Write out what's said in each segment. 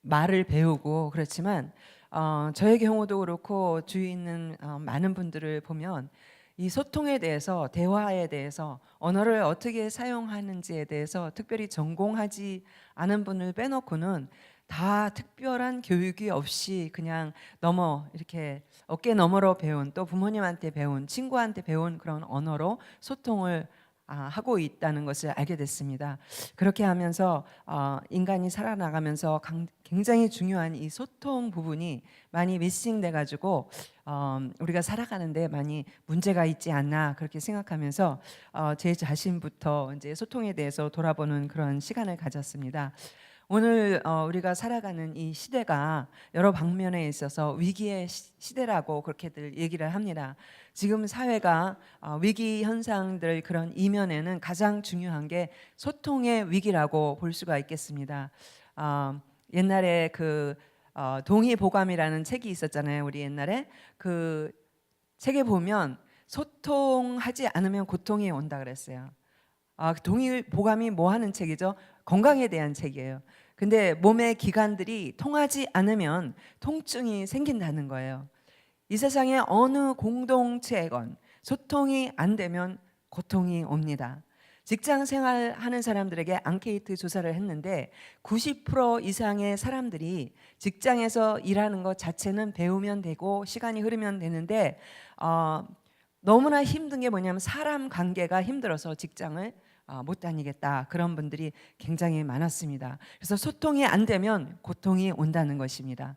말을 배우고 그렇지만 저의 경우도 그렇고 주위에 있는 많은 분들을 보면 이 소통에 대해서, 대화에 대해서, 언어를 어떻게 사용하는지에 대해서 특별히 전공하지 않은 분을 빼놓고는 다 특별한 교육이 없이 그냥 이렇게 어깨 너머로 배운, 또 부모님한테 배운, 친구한테 배운 그런 언어로 소통을 하고 있다는 것을 알게 됐습니다. 그렇게 하면서 인간이 살아나가면서 굉장히 중요한 이 소통 부분이 많이 미싱돼 가지고 우리가 살아가는데 많이 문제가 있지 않나 그렇게 생각하면서 제 자신부터 이제 소통에 대해서 돌아보는 그런 시간을 가졌습니다. 오늘 우리가 살아가는 이 시대가 여러 방면에 있어서 위기의 시대라고 그렇게들 얘기를 합니다. 지금 사회가 위기 현상들 그런 이면에는 가장 중요한 게 소통의 위기라고 볼 수가 있겠습니다. 옛날에 그 동의보감이라는 책이 있었잖아요. 우리 옛날에 그 책에 보면 소통하지 않으면 고통이 온다 그랬어요. 동의보감이 뭐 하는 책이죠? 건강에 대한 책이에요. 근데 몸의 기관들이 통하지 않으면 통증이 생긴다는 거예요. 이 세상에 어느 공동체건 소통이 안 되면 고통이 옵니다. 직장 생활하는 사람들에게 앙케이트 조사를 했는데 90% 이상의 사람들이 직장에서 일하는 것 자체는 배우면 되고 시간이 흐르면 되는데 너무나 힘든 게 뭐냐면 사람 관계가 힘들어서 직장을 못 다니겠다, 그런 분들이 굉장히 많았습니다. 그래서 소통이 안 되면 고통이 온다는 것입니다.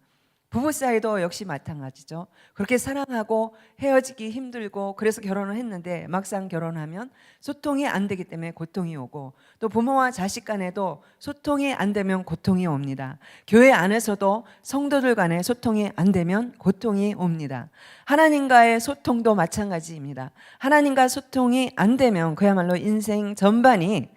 부부 사이도 역시 마찬가지죠. 그렇게 사랑하고 헤어지기 힘들고 그래서 결혼을 했는데 막상 결혼하면 소통이 안 되기 때문에 고통이 오고, 또 부모와 자식 간에도 소통이 안 되면 고통이 옵니다. 교회 안에서도 성도들 간에 소통이 안 되면 고통이 옵니다. 하나님과의 소통도 마찬가지입니다. 하나님과 소통이 안 되면 그야말로 인생 전반이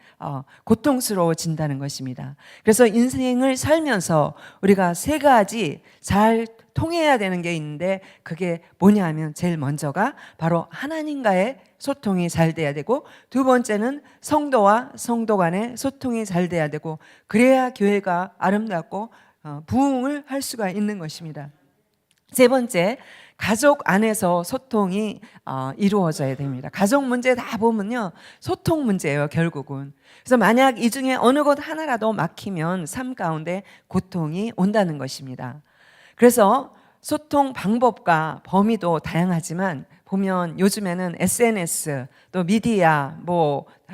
고통스러워진다는 것입니다. 그래서 인생을 살면서 우리가 세 가지 잘 통해야 되는 게 있는데 그게 뭐냐 하면 제일 먼저가 바로 하나님과의 소통이 잘 돼야 되고, 두 번째는 성도와 성도 간의 소통이 잘 돼야 되고, 그래야 교회가 아름답고 부흥을 할 수가 있는 것입니다. 세 번째, 가족 안에서 소통이 이루어져야 됩니다. 가족 문제 다 보면요, 소통 문제예요, 결국은. 그래서 만약 이 중에 어느 것 하나라도 막히면 삶 가운데 고통이 온다는 것입니다. 그래서 소통 방법과 범위도 다양하지만 보면 요즘에는 SNS, 또 미디어,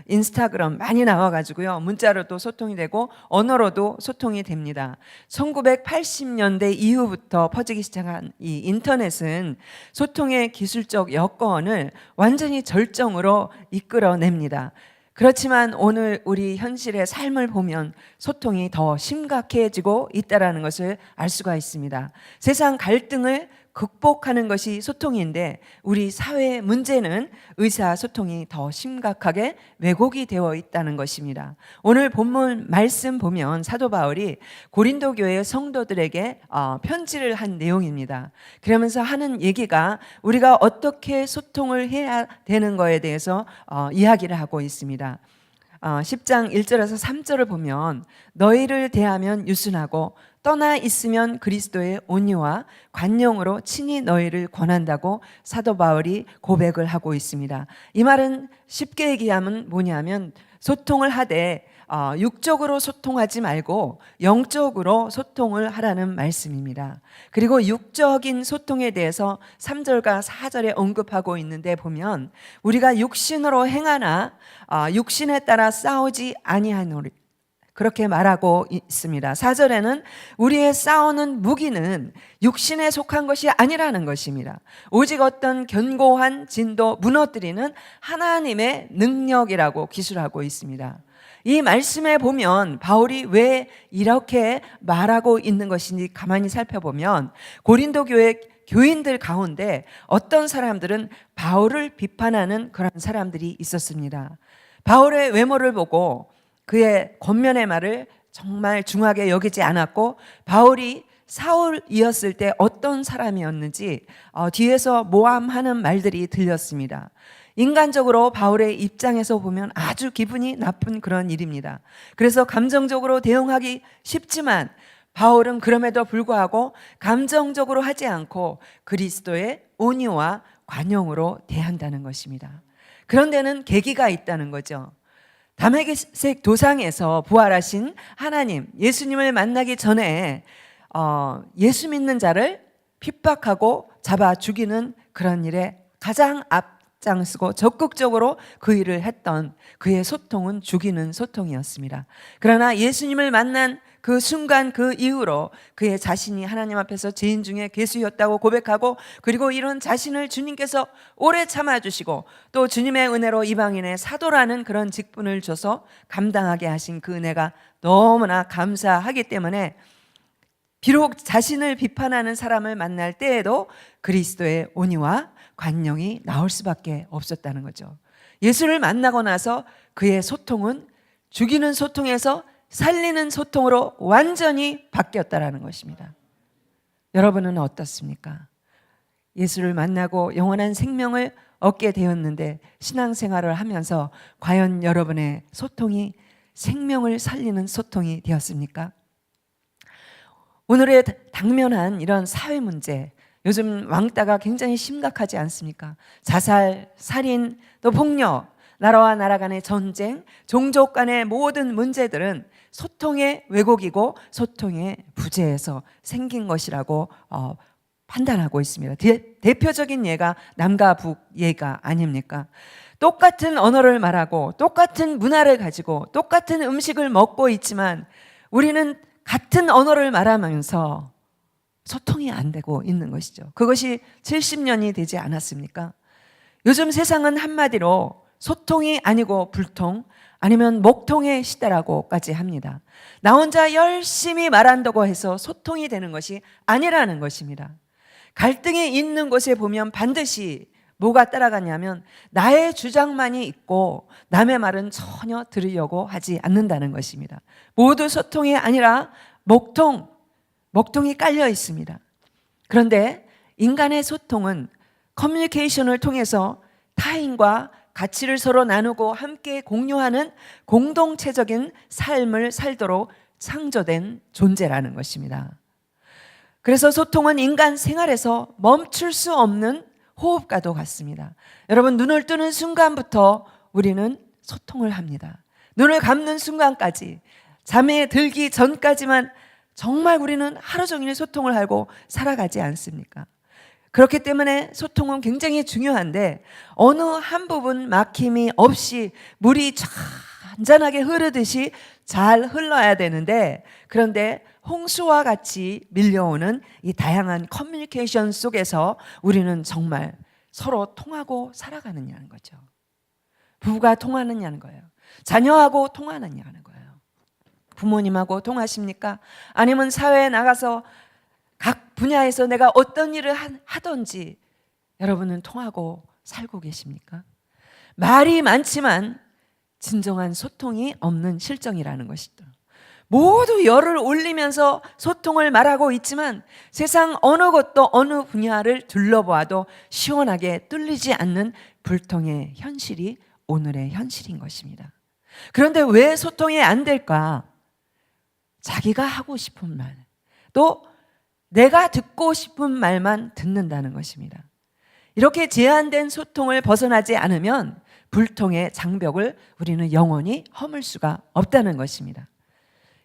인스타그램 많이 나와가지고요, 문자로도 소통이 되고 언어로도 소통이 됩니다. 1980년대 이후부터 퍼지기 시작한 이 인터넷은 소통의 기술적 여건을 완전히 절정으로 이끌어냅니다. 그렇지만 오늘 우리 현실의 삶을 보면 소통이 더 심각해지고 있다는 것을 알 수가 있습니다. 세상 갈등을 극복하는 것이 소통인데 우리 사회의 문제는 의사소통이 더 심각하게 왜곡이 되어 있다는 것입니다. 오늘 본문 말씀 보면 사도 바울이 고린도 교회 성도들에게 편지를 한 내용입니다. 그러면서 하는 얘기가 우리가 어떻게 소통을 해야 되는 거에 대해서 이야기를 하고 있습니다. 10장 1절에서 3절을 보면 너희를 대하면 유순하고 떠나 있으면 그리스도의 온유와 관용으로 친히 너희를 권한다고 사도 바울이 고백을 하고 있습니다. 이 말은 쉽게 얘기하면 뭐냐면 소통을 하되 육적으로 소통하지 말고 영적으로 소통을 하라는 말씀입니다. 그리고 육적인 소통에 대해서 3절과 4절에 언급하고 있는데 보면 우리가 육신으로 행하나 육신에 따라 싸우지 아니하노니 그렇게 말하고 있습니다. 4절에는 우리의 싸우는 무기는 육신에 속한 것이 아니라는 것입니다. 오직 어떤 견고한 진도 무너뜨리는 하나님의 능력이라고 기술하고 있습니다. 이 말씀에 보면 바울이 왜 이렇게 말하고 있는 것인지 가만히 살펴보면 고린도 교회 교인들 가운데 어떤 사람들은 바울을 비판하는 그런 사람들이 있었습니다. 바울의 외모를 보고 그의 겉면의 말을 정말 중하게 여기지 않았고, 바울이 사울이었을 때 어떤 사람이었는지 뒤에서 모함하는 말들이 들렸습니다. 인간적으로 바울의 입장에서 보면 아주 기분이 나쁜 그런 일입니다. 그래서 감정적으로 대응하기 쉽지만 바울은 그럼에도 불구하고 감정적으로 하지 않고 그리스도의 온유와 관용으로 대한다는 것입니다. 그런 데는 계기가 있다는 거죠. 다메섹 도상에서 부활하신 하나님, 예수님을 만나기 전에 예수 믿는 자를 핍박하고 잡아 죽이는 그런 일에 가장 앞장서고 적극적으로 그 일을 했던 그의 소통은 죽이는 소통이었습니다. 그러나 예수님을 만난 그 순간 그 이후로 그의 자신이 하나님 앞에서 죄인 중에 괴수였다고 고백하고, 그리고 이런 자신을 주님께서 오래 참아주시고 또 주님의 은혜로 이방인의 사도라는 그런 직분을 줘서 감당하게 하신 그 은혜가 너무나 감사하기 때문에 비록 자신을 비판하는 사람을 만날 때에도 그리스도의 온유와 관용이 나올 수밖에 없었다는 거죠. 예수를 만나고 나서 그의 소통은 죽이는 소통에서 살리는 소통으로 완전히 바뀌었다라는 것입니다. 여러분은 어떻습니까? 예수를 만나고 영원한 생명을 얻게 되었는데 신앙생활을 하면서 과연 여러분의 소통이 생명을 살리는 소통이 되었습니까? 오늘의 당면한 이런 사회 문제, 요즘 왕따가 굉장히 심각하지 않습니까? 자살, 살인, 또 폭력, 나라와 나라 간의 전쟁, 종족 간의 모든 문제들은 소통의 왜곡이고 소통의 부재에서 생긴 것이라고 판단하고 있습니다. 대표적인 예가 남과 북 예가 아닙니까? 똑같은 언어를 말하고 똑같은 문화를 가지고 똑같은 음식을 먹고 있지만 우리는 같은 언어를 말하면서 소통이 안 되고 있는 것이죠. 그것이 70년이 되지 않았습니까? 요즘 세상은 한마디로 소통이 아니고 불통, 아니면 목통의 시대라고까지 합니다. 나 혼자 열심히 말한다고 해서 소통이 되는 것이 아니라는 것입니다. 갈등이 있는 곳에 보면 반드시 뭐가 따라가냐면 나의 주장만이 있고 남의 말은 전혀 들으려고 하지 않는다는 것입니다. 모두 소통이 아니라 목통이 깔려 있습니다. 그런데 인간의 소통은 커뮤니케이션을 통해서 타인과 가치를 서로 나누고 함께 공유하는 공동체적인 삶을 살도록 창조된 존재라는 것입니다. 그래서 소통은 인간 생활에서 멈출 수 없는 호흡과도 같습니다. 여러분, 눈을 뜨는 순간부터 우리는 소통을 합니다. 눈을 감는 순간까지, 잠에 들기 전까지만 정말 우리는 하루 종일 소통을 하고 살아가지 않습니까? 그렇기 때문에 소통은 굉장히 중요한데 어느 한 부분 막힘이 없이 물이 잔잔하게 흐르듯이 잘 흘러야 되는데, 그런데 홍수와 같이 밀려오는 이 다양한 커뮤니케이션 속에서 우리는 정말 서로 통하고 살아가느냐는 거죠. 부부가 통하느냐는 거예요. 자녀하고 통하느냐는 거예요. 부모님하고 통하십니까? 아니면 사회에 나가서 각 분야에서 내가 어떤 일을 하든지 여러분은 통하고 살고 계십니까? 말이 많지만 진정한 소통이 없는 실정이라는 것이죠. 모두 열을 올리면서 소통을 말하고 있지만 세상 어느 것도 어느 분야를 둘러보아도 시원하게 뚫리지 않는 불통의 현실이 오늘의 현실인 것입니다. 그런데 왜 소통이 안 될까? 자기가 하고 싶은 말, 또 내가 듣고 싶은 말만 듣는다는 것입니다. 이렇게 제한된 소통을 벗어나지 않으면 불통의 장벽을 우리는 영원히 허물 수가 없다는 것입니다.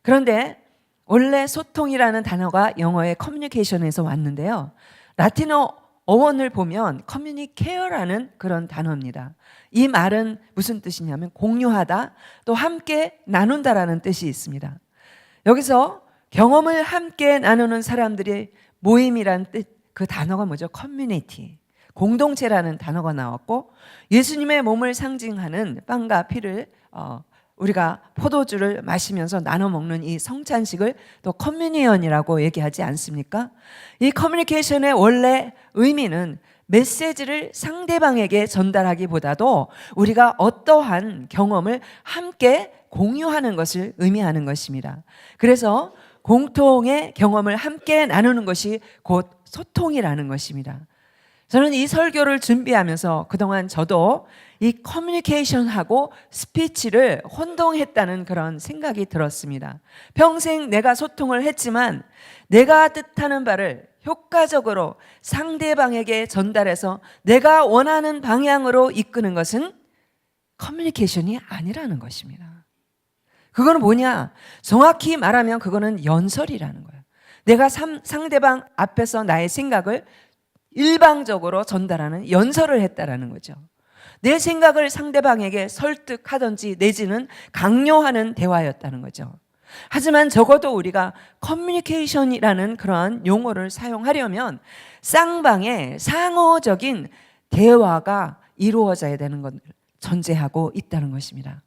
그런데 원래 소통이라는 단어가 영어의 커뮤니케이션에서 왔는데요, 라틴어 어원을 보면 커뮤니케어라는 그런 단어입니다. 이 말은 무슨 뜻이냐면 공유하다, 또 함께 나눈다라는 뜻이 있습니다. 여기서 경험을 함께 나누는 사람들의 모임이란 뜻, 그 단어가 뭐죠? 커뮤니티, 공동체라는 단어가 나왔고, 예수님의 몸을 상징하는 빵과 피를 우리가 포도주를 마시면서 나눠 먹는 이 성찬식을 또 커뮤니언이라고 얘기하지 않습니까? 이 커뮤니케이션의 원래 의미는 메시지를 상대방에게 전달하기보다도 우리가 어떠한 경험을 함께 공유하는 것을 의미하는 것입니다. 그래서 공통의 경험을 함께 나누는 것이 곧 소통이라는 것입니다. 저는 이 설교를 준비하면서 그동안 저도 이 커뮤니케이션하고 스피치를 혼동했다는 그런 생각이 들었습니다. 평생 내가 소통을 했지만 내가 뜻하는 바를 효과적으로 상대방에게 전달해서 내가 원하는 방향으로 이끄는 것은 커뮤니케이션이 아니라는 것입니다. 그거는 뭐냐? 정확히 말하면 그거는 연설이라는 거예요. 내가 상대방 앞에서 나의 생각을 일방적으로 전달하는 연설을 했다라는 거죠. 내 생각을 상대방에게 설득하든지 내지는 강요하는 대화였다는 거죠. 하지만 적어도 우리가 커뮤니케이션이라는 그러한 용어를 사용하려면 쌍방의 상호적인 대화가 이루어져야 되는 것을 전제하고 있다는 것입니다.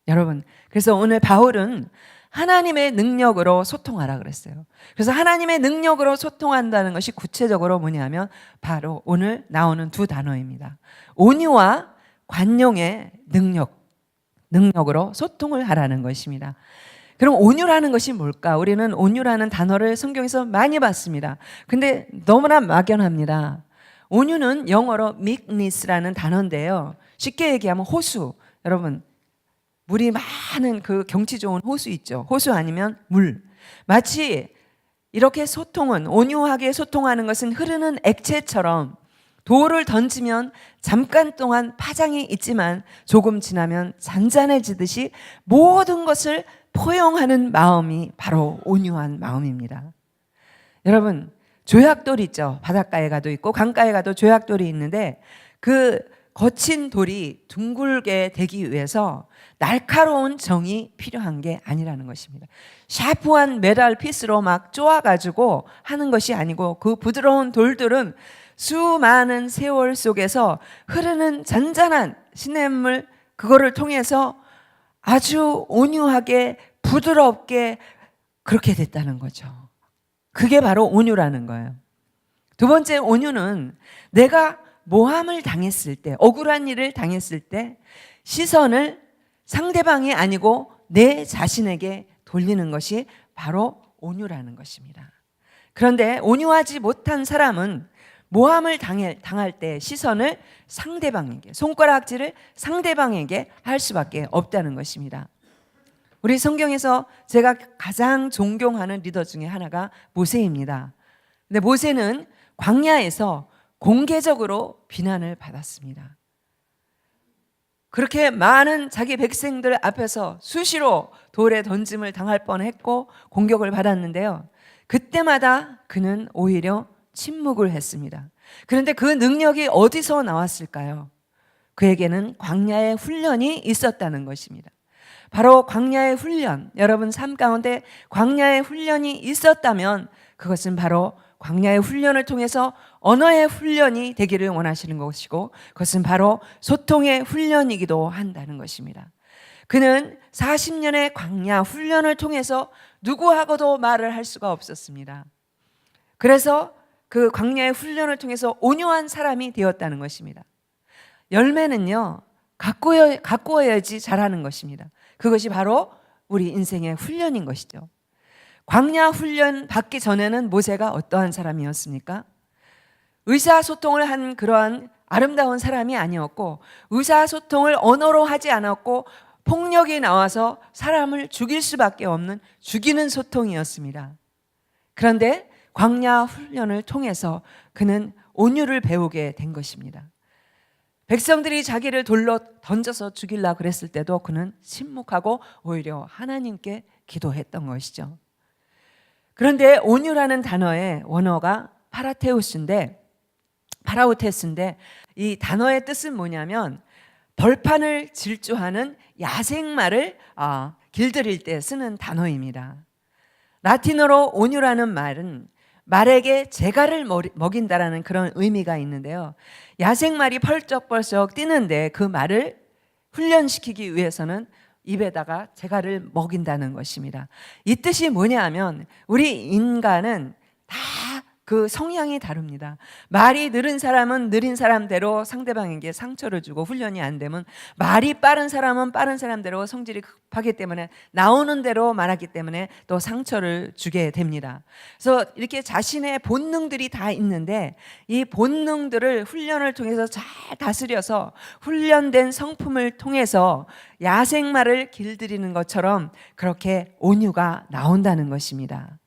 여러분, 그래서 오늘 바울은 하나님의 능력으로 소통하라 그랬어요. 그래서 하나님의 능력으로 소통한다는 것이 구체적으로 뭐냐면 바로 오늘 나오는 두 단어입니다. 온유와 관용의 능력으로 소통을 하라는 것입니다. 그럼 온유라는 것이 뭘까? 우리는 온유라는 단어를 성경에서 많이 봤습니다. 근데 너무나 막연합니다. 온유는 영어로 meekness라는 단어인데요. 쉽게 얘기하면 호수. 여러분, 물이 많은 그 경치 좋은 호수 있죠. 호수 아니면 물. 마치 이렇게 소통은, 온유하게 소통하는 것은 흐르는 액체처럼 돌을 던지면 잠깐 동안 파장이 있지만 조금 지나면 잔잔해지듯이 모든 것을 포용하는 마음이 바로 온유한 마음입니다. 여러분, 조약돌 있죠. 바닷가에 가도 있고 강가에 가도 조약돌이 있는데 그 거친 돌이 둥글게 되기 위해서 날카로운 정이 필요한 게 아니라는 것입니다. 샤프한 메탈 피스로 막 쪼아가지고 하는 것이 아니고 그 부드러운 돌들은 수많은 세월 속에서 흐르는 잔잔한 시냇물 그거를 통해서 아주 온유하게 부드럽게 그렇게 됐다는 거죠. 그게 바로 온유라는 거예요. 두 번째 온유는 내가 모함을 당했을 때, 억울한 일을 당했을 때 시선을 상대방이 아니고 내 자신에게 돌리는 것이 바로 온유라는 것입니다. 그런데 온유하지 못한 사람은 모함을 당할 때 시선을 상대방에게, 손가락질을 상대방에게 할 수밖에 없다는 것입니다. 우리 성경에서 제가 가장 존경하는 리더 중에 하나가 모세입니다. 근데 모세는 광야에서 공개적으로 비난을 받았습니다. 그렇게 많은 자기 백성들 앞에서 수시로 돌에 던짐을 당할 뻔했고 공격을 받았는데요. 그때마다 그는 오히려 침묵을 했습니다. 그런데 그 능력이 어디서 나왔을까요? 그에게는 광야의 훈련이 있었다는 것입니다. 바로 광야의 훈련, 여러분 삶 가운데 광야의 훈련이 있었다면 그것은 바로 광야의 훈련을 통해서 언어의 훈련이 되기를 원하시는 것이고 그것은 바로 소통의 훈련이기도 한다는 것입니다. 그는 40년의 광야 훈련을 통해서 누구하고도 말을 할 수가 없었습니다. 그래서 그 광야의 훈련을 통해서 온유한 사람이 되었다는 것입니다. 열매는요, 가꾸어야지 잘하는 것입니다. 그것이 바로 우리 인생의 훈련인 것이죠. 광야 훈련 받기 전에는 모세가 어떠한 사람이었습니까? 의사소통을 한 그러한 아름다운 사람이 아니었고 의사소통을 언어로 하지 않았고 폭력이 나와서 사람을 죽일 수밖에 없는 죽이는 소통이었습니다. 그런데 광야 훈련을 통해서 그는 온유를 배우게 된 것입니다. 백성들이 자기를 돌로 던져서 죽이려고 그랬을 때도 그는 침묵하고 오히려 하나님께 기도했던 것이죠. 그런데 온유라는 단어의 원어가 파라우테스인데 이 단어의 뜻은 뭐냐면 벌판을 질주하는 야생마를 길들일 때 쓰는 단어입니다. 라틴어로 온유라는 말은 말에게 재갈을 먹인다라는 그런 의미가 있는데요. 야생말이 펄쩍펄쩍 뛰는데 그 말을 훈련시키기 위해서는 입에다가 재갈을 먹인다는 것입니다. 이 뜻이 뭐냐 하면 우리 인간은 다 그 성향이 다릅니다. 말이 느린 사람은 느린 사람대로 상대방에게 상처를 주고 훈련이 안 되면, 말이 빠른 사람은 빠른 사람대로 성질이 급하기 때문에 나오는 대로 말하기 때문에 또 상처를 주게 됩니다. 그래서 이렇게 자신의 본능들이 다 있는데 이 본능들을 훈련을 통해서 잘 다스려서 훈련된 성품을 통해서 야생마를 길들이는 것처럼 그렇게 온유가 나온다는 것입니다.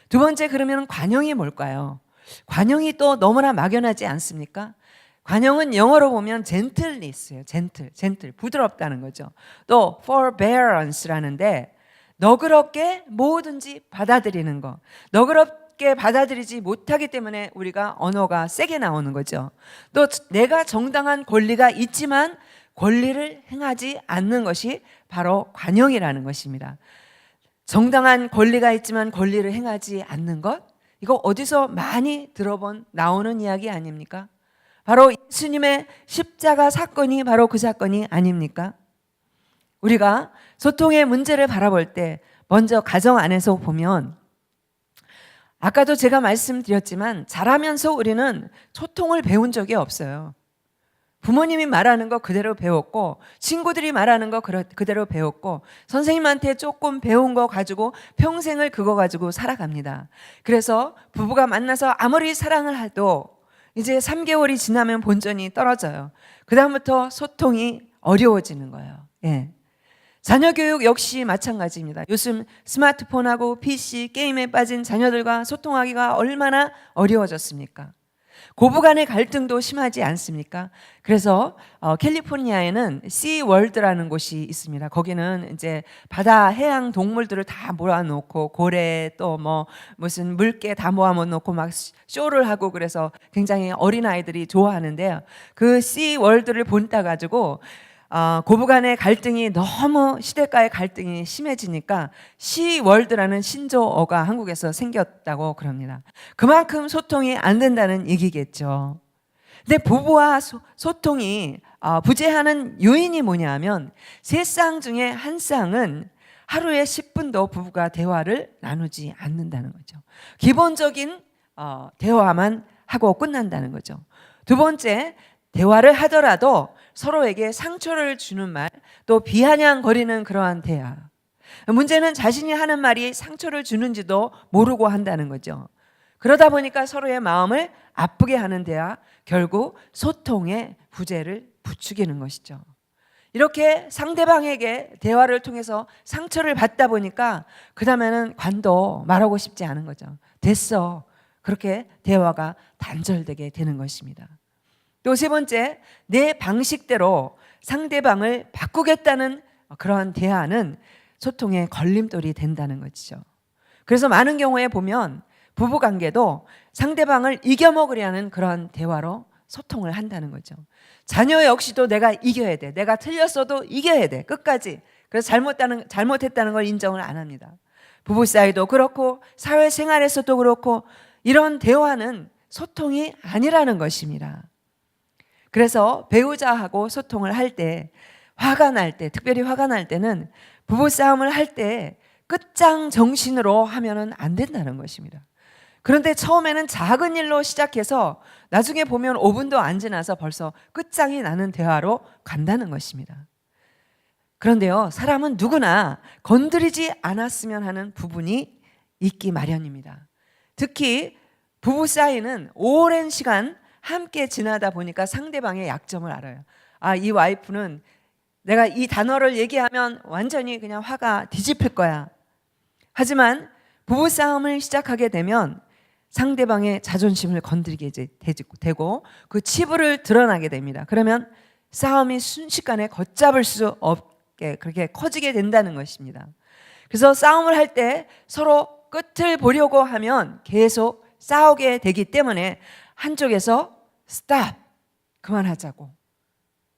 두 번째, 그러면 관용이 뭘까요? 관용이 또 너무나 막연하지 않습니까? 관용은 영어로 보면 gentleness예요. gentle, 부드럽다는 거죠. 또 forbearance라는데 너그럽게 뭐든지 받아들이는 거. 너그럽게 받아들이지 못하기 때문에 우리가 언어가 세게 나오는 거죠. 또 내가 정당한 권리가 있지만 권리를 행하지 않는 것이 바로 관용이라는 것입니다. 정당한 권리가 있지만 권리를 행하지 않는 것, 이거 어디서 많이 들어본 나오는 이야기 아닙니까? 바로 예수님의 십자가 사건이 바로 그 사건이 아닙니까? 우리가 소통의 문제를 바라볼 때 먼저 가정 안에서 보면, 아까도 제가 말씀드렸지만 자라면서 우리는 소통을 배운 적이 없어요. 부모님이 말하는 거 그대로 배웠고, 친구들이 말하는 거 그대로 배웠고, 선생님한테 조금 배운 거 가지고 평생을 그거 가지고 살아갑니다. 그래서 부부가 만나서 아무리 사랑을 해도 이제 3개월이 지나면 본전이 떨어져요. 그 다음부터 소통이 어려워지는 거예요. 예. 자녀 교육 역시 마찬가지입니다. 요즘 스마트폰하고 PC, 게임에 빠진 자녀들과 소통하기가 얼마나 어려워졌습니까? 고부간의 갈등도 심하지 않습니까? 그래서 캘리포니아에는 시월드라는 곳이 있습니다. 거기는 이제 바다 해양 동물들을 다 모아놓고 고래 또 뭐 무슨 물개 다 모아놓고 막 쇼를 하고, 그래서 굉장히 어린 아이들이 좋아하는데요. 그 시월드를 본따 가지고 고부간의 갈등이 너무, 시대가의 갈등이 심해지니까 시월드라는 신조어가 한국에서 생겼다고 그럽니다. 그만큼 소통이 안 된다는 얘기겠죠. 근데 부부와 소통이 부재하는 요인이 뭐냐 하면, 3쌍 중에 한 쌍은 하루에 10분도 부부가 대화를 나누지 않는다는 거죠. 기본적인 대화만 하고 끝난다는 거죠. 두 번째, 대화를 하더라도 서로에게 상처를 주는 말, 또 비아냥거리는 그러한 대화. 문제는 자신이 하는 말이 상처를 주는지도 모르고 한다는 거죠. 그러다 보니까 서로의 마음을 아프게 하는 대화, 결국 소통의 부재를 부추기는 것이죠. 이렇게 상대방에게 대화를 통해서 상처를 받다 보니까 그 다음에는 관도 말하고 싶지 않은 거죠. 됐어. 그렇게 대화가 단절되게 되는 것입니다. 또 세 번째, 내 방식대로 상대방을 바꾸겠다는 그러한 대화는 소통의 걸림돌이 된다는 것이죠. 그래서 많은 경우에 보면 부부관계도 상대방을 이겨먹으려는 그런 대화로 소통을 한다는 거죠. 자녀 역시도 내가 이겨야 돼. 내가 틀렸어도 이겨야 돼. 끝까지. 그래서 잘못했다는 걸 인정을 안 합니다. 부부 사이도 그렇고 사회생활에서도 그렇고 이런 대화는 소통이 아니라는 것입니다. 그래서 배우자하고 소통을 할 때, 화가 날 때, 특별히 화가 날 때는 부부싸움을 할 때 끝장 정신으로 하면은 안 된다는 것입니다. 그런데 처음에는 작은 일로 시작해서 나중에 보면 5분도 안 지나서 벌써 끝장이 나는 대화로 간다는 것입니다. 그런데요, 사람은 누구나 건드리지 않았으면 하는 부분이 있기 마련입니다. 특히 부부 사이는 오랜 시간 함께 지나다 보니까 상대방의 약점을 알아요. 이 와이프는 내가 이 단어를 얘기하면 완전히 그냥 화가 뒤집힐 거야. 하지만 부부싸움을 시작하게 되면 상대방의 자존심을 건드리게 되고 그 치부를 드러나게 됩니다. 그러면 싸움이 순식간에 걷잡을 수 없게 그렇게 커지게 된다는 것입니다. 그래서 싸움을 할 때 서로 끝을 보려고 하면 계속 싸우게 되기 때문에 한쪽에서 스탑, 그만하자고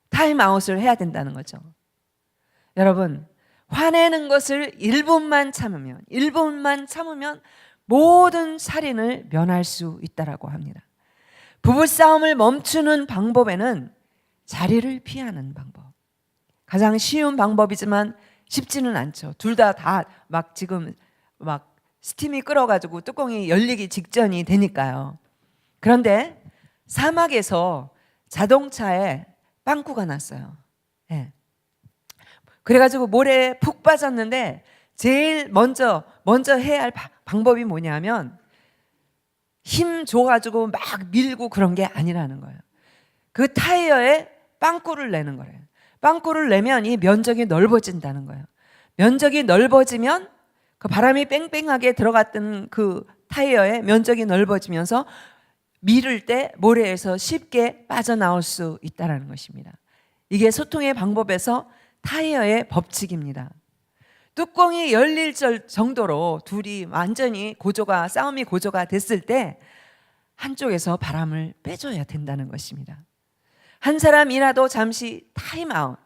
타임아웃을 해야 된다는 거죠. 여러분, 화내는 것을 1분만 참으면 모든 살인을 면할 수 있다라고 합니다. 부부싸움을 멈추는 방법에는 자리를 피하는 방법, 가장 쉬운 방법이지만 쉽지는 않죠. 둘 다 막 지금 막 스팀이 끓어가지고 뚜껑이 열리기 직전이 되니까요. 그런데 사막에서 자동차에 빵꾸가 났어요. 예. 그래가지고 모래에 푹 빠졌는데 제일 먼저 해야 할 방법이 뭐냐면 힘 줘가지고 막 밀고 그런 게 아니라는 거예요. 그 타이어에 빵꾸를 내는 거예요. 빵꾸를 내면 이 면적이 넓어진다는 거예요. 면적이 넓어지면 그 바람이 뺑뺑하게 들어갔던 그 타이어의 면적이 넓어지면서 밀을 때 모래에서 쉽게 빠져나올 수 있다는 것입니다. 이게 소통의 방법에서 타이어의 법칙입니다. 뚜껑이 열릴 정도로 둘이 완전히 싸움이 고조가 됐을 때 한쪽에서 바람을 빼줘야 된다는 것입니다. 한 사람이라도 잠시 타임아웃,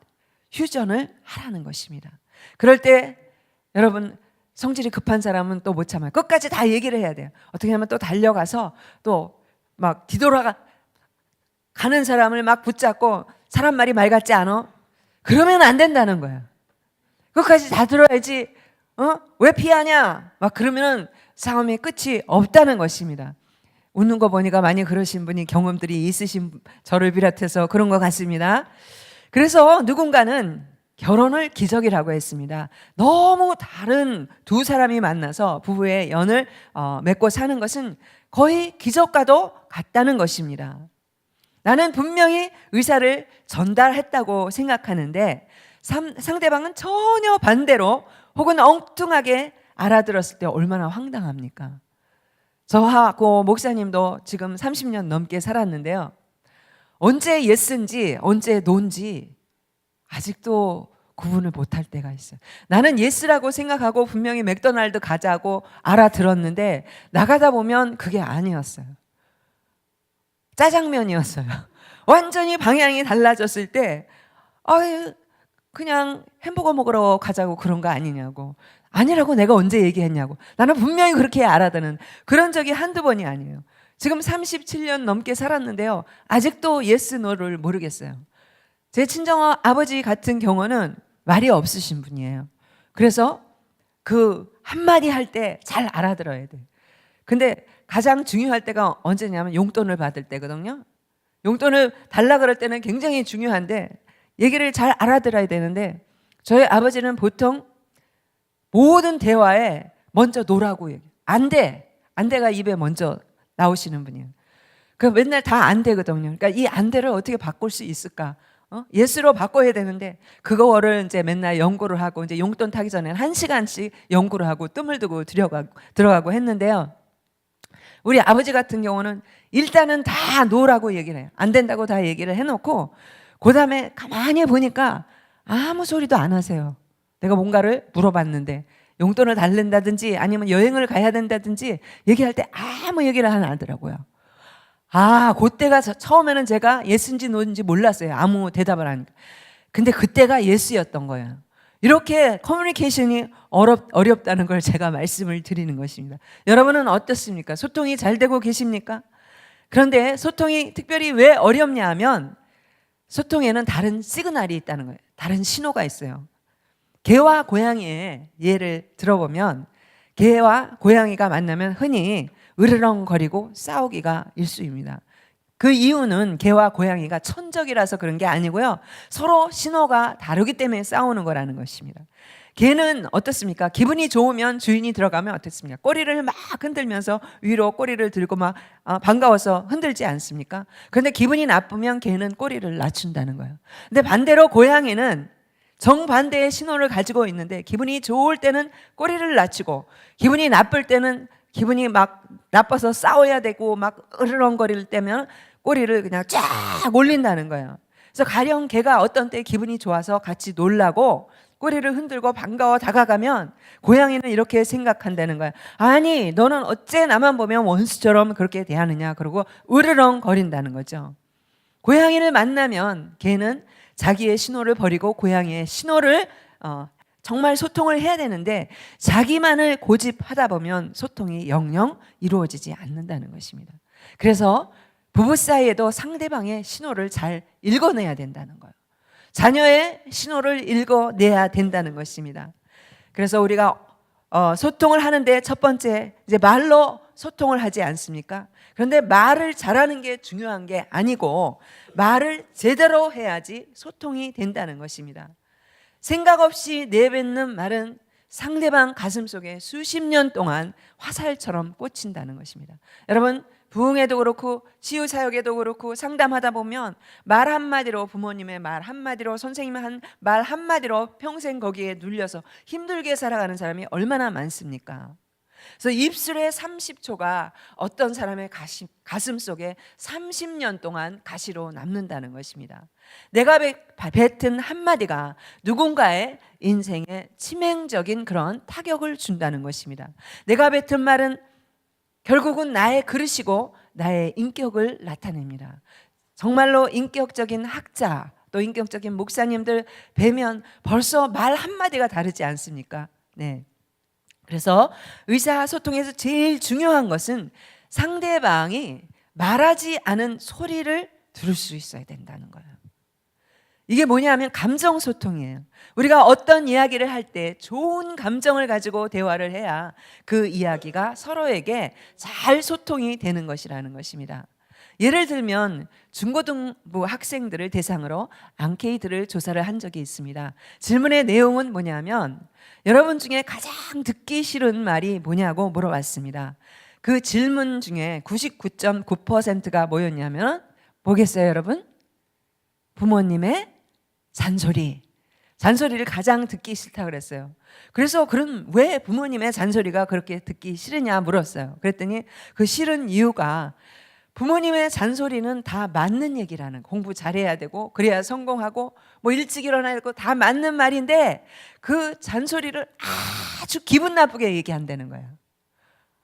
휴전을 하라는 것입니다. 그럴 때 여러분 성질이 급한 사람은 또 못 참아요. 끝까지 다 얘기를 해야 돼요. 어떻게 하면 또 달려가서 또 막 가는 사람을 막 붙잡고 사람 말이 말 같지 않아? 그러면 안 된다는 거예요. 끝까지 다 들어야지. 왜 피하냐? 막 그러면 싸움의 끝이 없다는 것입니다. 웃는 거 보니까 많이 그러신 분이 경험들이 있으신 저를 비롯해서 그런 것 같습니다. 그래서 누군가는 결혼을 기적이라고 했습니다. 너무 다른 두 사람이 만나서 부부의 연을 맺고 사는 것은 거의 기적과도 같다는 것입니다. 나는 분명히 의사를 전달했다고 생각하는데 상대방은 전혀 반대로 혹은 엉뚱하게 알아들었을 때 얼마나 황당합니까? 저하고 목사님도 지금 30년 넘게 살았는데요. 언제 예스인지 언제 노인지 아직도 구분을 못할 때가 있어요. 나는 예스라고 생각하고 분명히 맥도날드 가자고 알아들었는데 나가다 보면 그게 아니었어요. 짜장면이었어요. 완전히 방향이 달라졌을 때 그냥 햄버거 먹으러 가자고 그런 거 아니냐고. 아니라고 내가 언제 얘기했냐고. 나는 분명히 그렇게 알아듣는 그런 적이 한두 번이 아니에요. 지금 37년 넘게 살았는데요. 아직도 예스 노를 모르겠어요. 제 친정 아버지 같은 경우는 말이 없으신 분이에요. 그래서 그 한마디 할 때 잘 알아들어야 돼요. 근데 가장 중요할 때가 언제냐면 용돈을 받을 때거든요. 용돈을 달라 그럴 때는 굉장히 중요한데 얘기를 잘 알아들어야 되는데 저희 아버지는 보통 모든 대화에 먼저 노라고 얘기해요. 안 돼. 안 돼가 입에 먼저 나오시는 분이에요. 그 맨날 다 안 되거든요. 그러니까 이 안 돼를 어떻게 바꿀 수 있을까? 예스로 바꿔야 되는데 그거를 이제 맨날 연구를 하고 이제 용돈 타기 전에 1시간씩 연구를 하고 뜸을 두고 들어가고 했는데요. 우리 아버지 같은 경우는 일단은 다 노라고 얘기를 해요. 안 된다고 다 얘기를 해놓고 그 다음에 가만히 보니까 아무 소리도 안 하세요. 내가 뭔가를 물어봤는데 용돈을 달랜다든지 아니면 여행을 가야 된다든지 얘기할 때 아무 얘기를 안 하더라고요. 그때가 처음에는 제가 예스인지 노인지 몰랐어요. 아무 대답을 하니까. 근데 그때가 예스였던 거예요. 이렇게 커뮤니케이션이 어렵다는 걸 제가 말씀을 드리는 것입니다. 여러분은 어떻습니까? 소통이 잘 되고 계십니까? 그런데 소통이 특별히 왜 어렵냐 하면 소통에는 다른 시그널이 있다는 거예요. 다른 신호가 있어요. 개와 고양이의 예를 들어보면 개와 고양이가 만나면 흔히 으르렁거리고 싸우기가 일쑤입니다. 그 이유는 개와 고양이가 천적이라서 그런 게 아니고요. 서로 신호가 다르기 때문에 싸우는 거라는 것입니다. 개는 어떻습니까? 기분이 좋으면 주인이 들어가면 어떻습니까? 꼬리를 막 흔들면서 위로 꼬리를 들고 막 반가워서 흔들지 않습니까? 그런데 기분이 나쁘면 개는 꼬리를 낮춘다는 거예요. 근데 반대로 고양이는 정반대의 신호를 가지고 있는데 기분이 좋을 때는 꼬리를 낮추고 기분이 나쁠 때는 기분이 막 나빠서 싸워야 되고 막 으르렁거릴 때면 꼬리를 그냥 쫙 올린다는 거예요. 그래서 가령 개가 어떤 때 기분이 좋아서 같이 놀라고 꼬리를 흔들고 반가워 다가가면 고양이는 이렇게 생각한다는 거야. 아니 너는 어째 나만 보면 원수처럼 그렇게 대하느냐 그러고 으르렁거린다는 거죠. 고양이를 만나면 개는 자기의 신호를 버리고 고양이의 신호를 정말 소통을 해야 되는데 자기만을 고집하다 보면 소통이 영영 이루어지지 않는다는 것입니다. 그래서 부부 사이에도 상대방의 신호를 잘 읽어내야 된다는 거예요. 자녀의 신호를 읽어내야 된다는 것입니다. 그래서 우리가 소통을 하는데 첫 번째 이제 말로 소통을 하지 않습니까? 그런데 말을 잘하는 게 중요한 게 아니고 말을 제대로 해야지 소통이 된다는 것입니다. 생각 없이 내뱉는 말은 상대방 가슴속에 수십 년 동안 화살처럼 꽂힌다는 것입니다. 여러분, 부흥회도 그렇고 치유 사역에도 그렇고 상담하다 보면 말 한마디로, 부모님의 말 한마디로, 선생님의 말 한마디로 평생 거기에 눌려서 힘들게 살아가는 사람이 얼마나 많습니까? 그래서 입술의 30초가 어떤 사람의 가슴 속에 30년 동안 가시로 남는다는 것입니다. 내가 뱉은 한마디가 누군가의 인생에 치명적인 그런 타격을 준다는 것입니다. 내가 뱉은 말은 결국은 나의 그릇이고 나의 인격을 나타냅니다. 정말로 인격적인 학자, 또 인격적인 목사님들 뵈면 벌써 말 한마디가 다르지 않습니까? 네. 그래서 의사소통에서 제일 중요한 것은 상대방이 말하지 않은 소리를 들을 수 있어야 된다는 거예요. 이게 뭐냐면 감정소통이에요. 우리가 어떤 이야기를 할 때 좋은 감정을 가지고 대화를 해야 그 이야기가 서로에게 잘 소통이 되는 것이라는 것입니다. 예를 들면 중고등부 학생들을 대상으로 앙케이트를 조사를 한 적이 있습니다. 질문의 내용은 뭐냐면 여러분 중에 가장 듣기 싫은 말이 뭐냐고 물어봤습니다. 그 질문 중에 99.9%가 뭐였냐면 뭐겠어요, 여러분? 부모님의 잔소리를 가장 듣기 싫다 그랬어요. 그래서 그럼 왜 부모님의 잔소리가 그렇게 듣기 싫으냐 물었어요. 그랬더니 그 싫은 이유가 부모님의 잔소리는 다 맞는 얘기라는, 공부 잘해야 되고 그래야 성공하고 뭐 일찍 일어나야 되고 다 맞는 말인데 그 잔소리를 아주 기분 나쁘게 얘기한다는 거예요.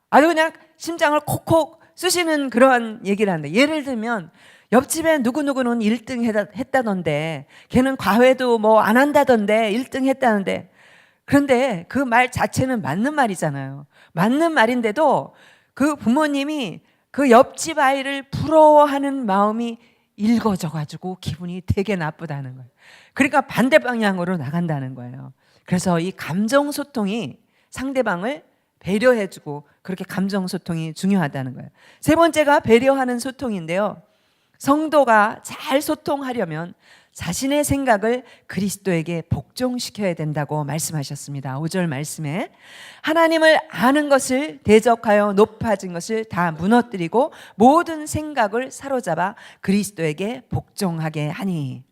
아주 그냥 심장을 콕콕 쑤시는 그런 얘기를 한다. 예를 들면 옆집에 누구누구는 1등 했다던데 걔는 과외도 뭐 안 한다던데 1등 했다는데, 그런데 그 말 자체는 맞는 말이잖아요. 맞는 말인데도 그 부모님이 그 옆집 아이를 부러워하는 마음이 읽어져가지고 기분이 되게 나쁘다는 거예요. 그러니까 반대 방향으로 나간다는 거예요. 그래서 이 감정소통이 상대방을 배려해주고 그렇게 감정소통이 중요하다는 거예요. 세 번째가 배려하는 소통인데요. 성도가 잘 소통하려면 자신의 생각을 그리스도에게 복종시켜야 된다고 말씀하셨습니다. 5절 말씀에 하나님을 아는 것을 대적하여 높아진 것을 다 무너뜨리고 모든 생각을 사로잡아 그리스도에게 복종하게 하니,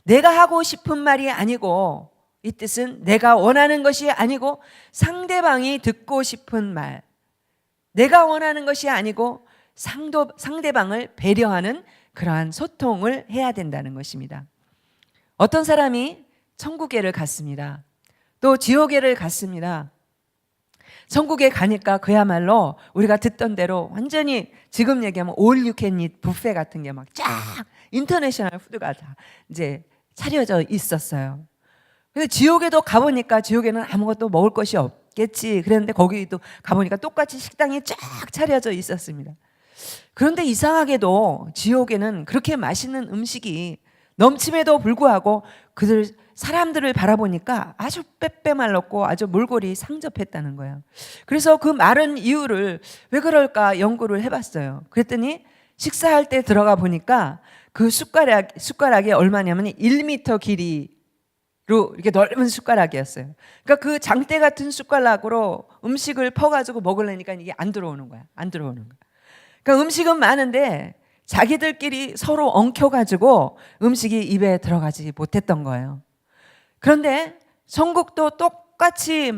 내가 하고 싶은 말이 아니고, 이 뜻은 내가 원하는 것이 아니고 상대방이 듣고 싶은 말, 내가 원하는 것이 아니고 상대방을 배려하는 그러한 소통을 해야 된다는 것입니다. 어떤 사람이 천국에를 갔습니다. 또 지옥에를 갔습니다. 천국에 가니까 그야말로 우리가 듣던 대로 완전히 지금 얘기하면 all you can eat 뷔페 같은 게 막 쫙 인터내셔널 푸드가 다 이제 차려져 있었어요. 근데 지옥에도 가보니까 지옥에는 아무것도 먹을 것이 없겠지 그랬는데 거기도 가보니까 똑같이 식당이 쫙 차려져 있었습니다. 그런데 이상하게도 지옥에는 그렇게 맛있는 음식이 넘침에도 불구하고 그들 사람들을 바라보니까 아주 빼빼 말랐고 아주 몰골이 상접했다는 거예요. 그래서 그 마른 이유를 왜 그럴까 연구를 해봤어요. 그랬더니 식사할 때 들어가 보니까 그 숟가락이 얼마냐면 1m 길이로 이렇게 넓은 숟가락이었어요. 그러니까 그 장대 같은 숟가락으로 음식을 퍼가지고 먹으려니까 이게 안 들어오는 거야. 안 들어오는 거야. 그러니까 음식은 많은데 자기들끼리 서로 엉켜가지고 음식이 입에 들어가지 못했던 거예요. 그런데 천국도 똑같이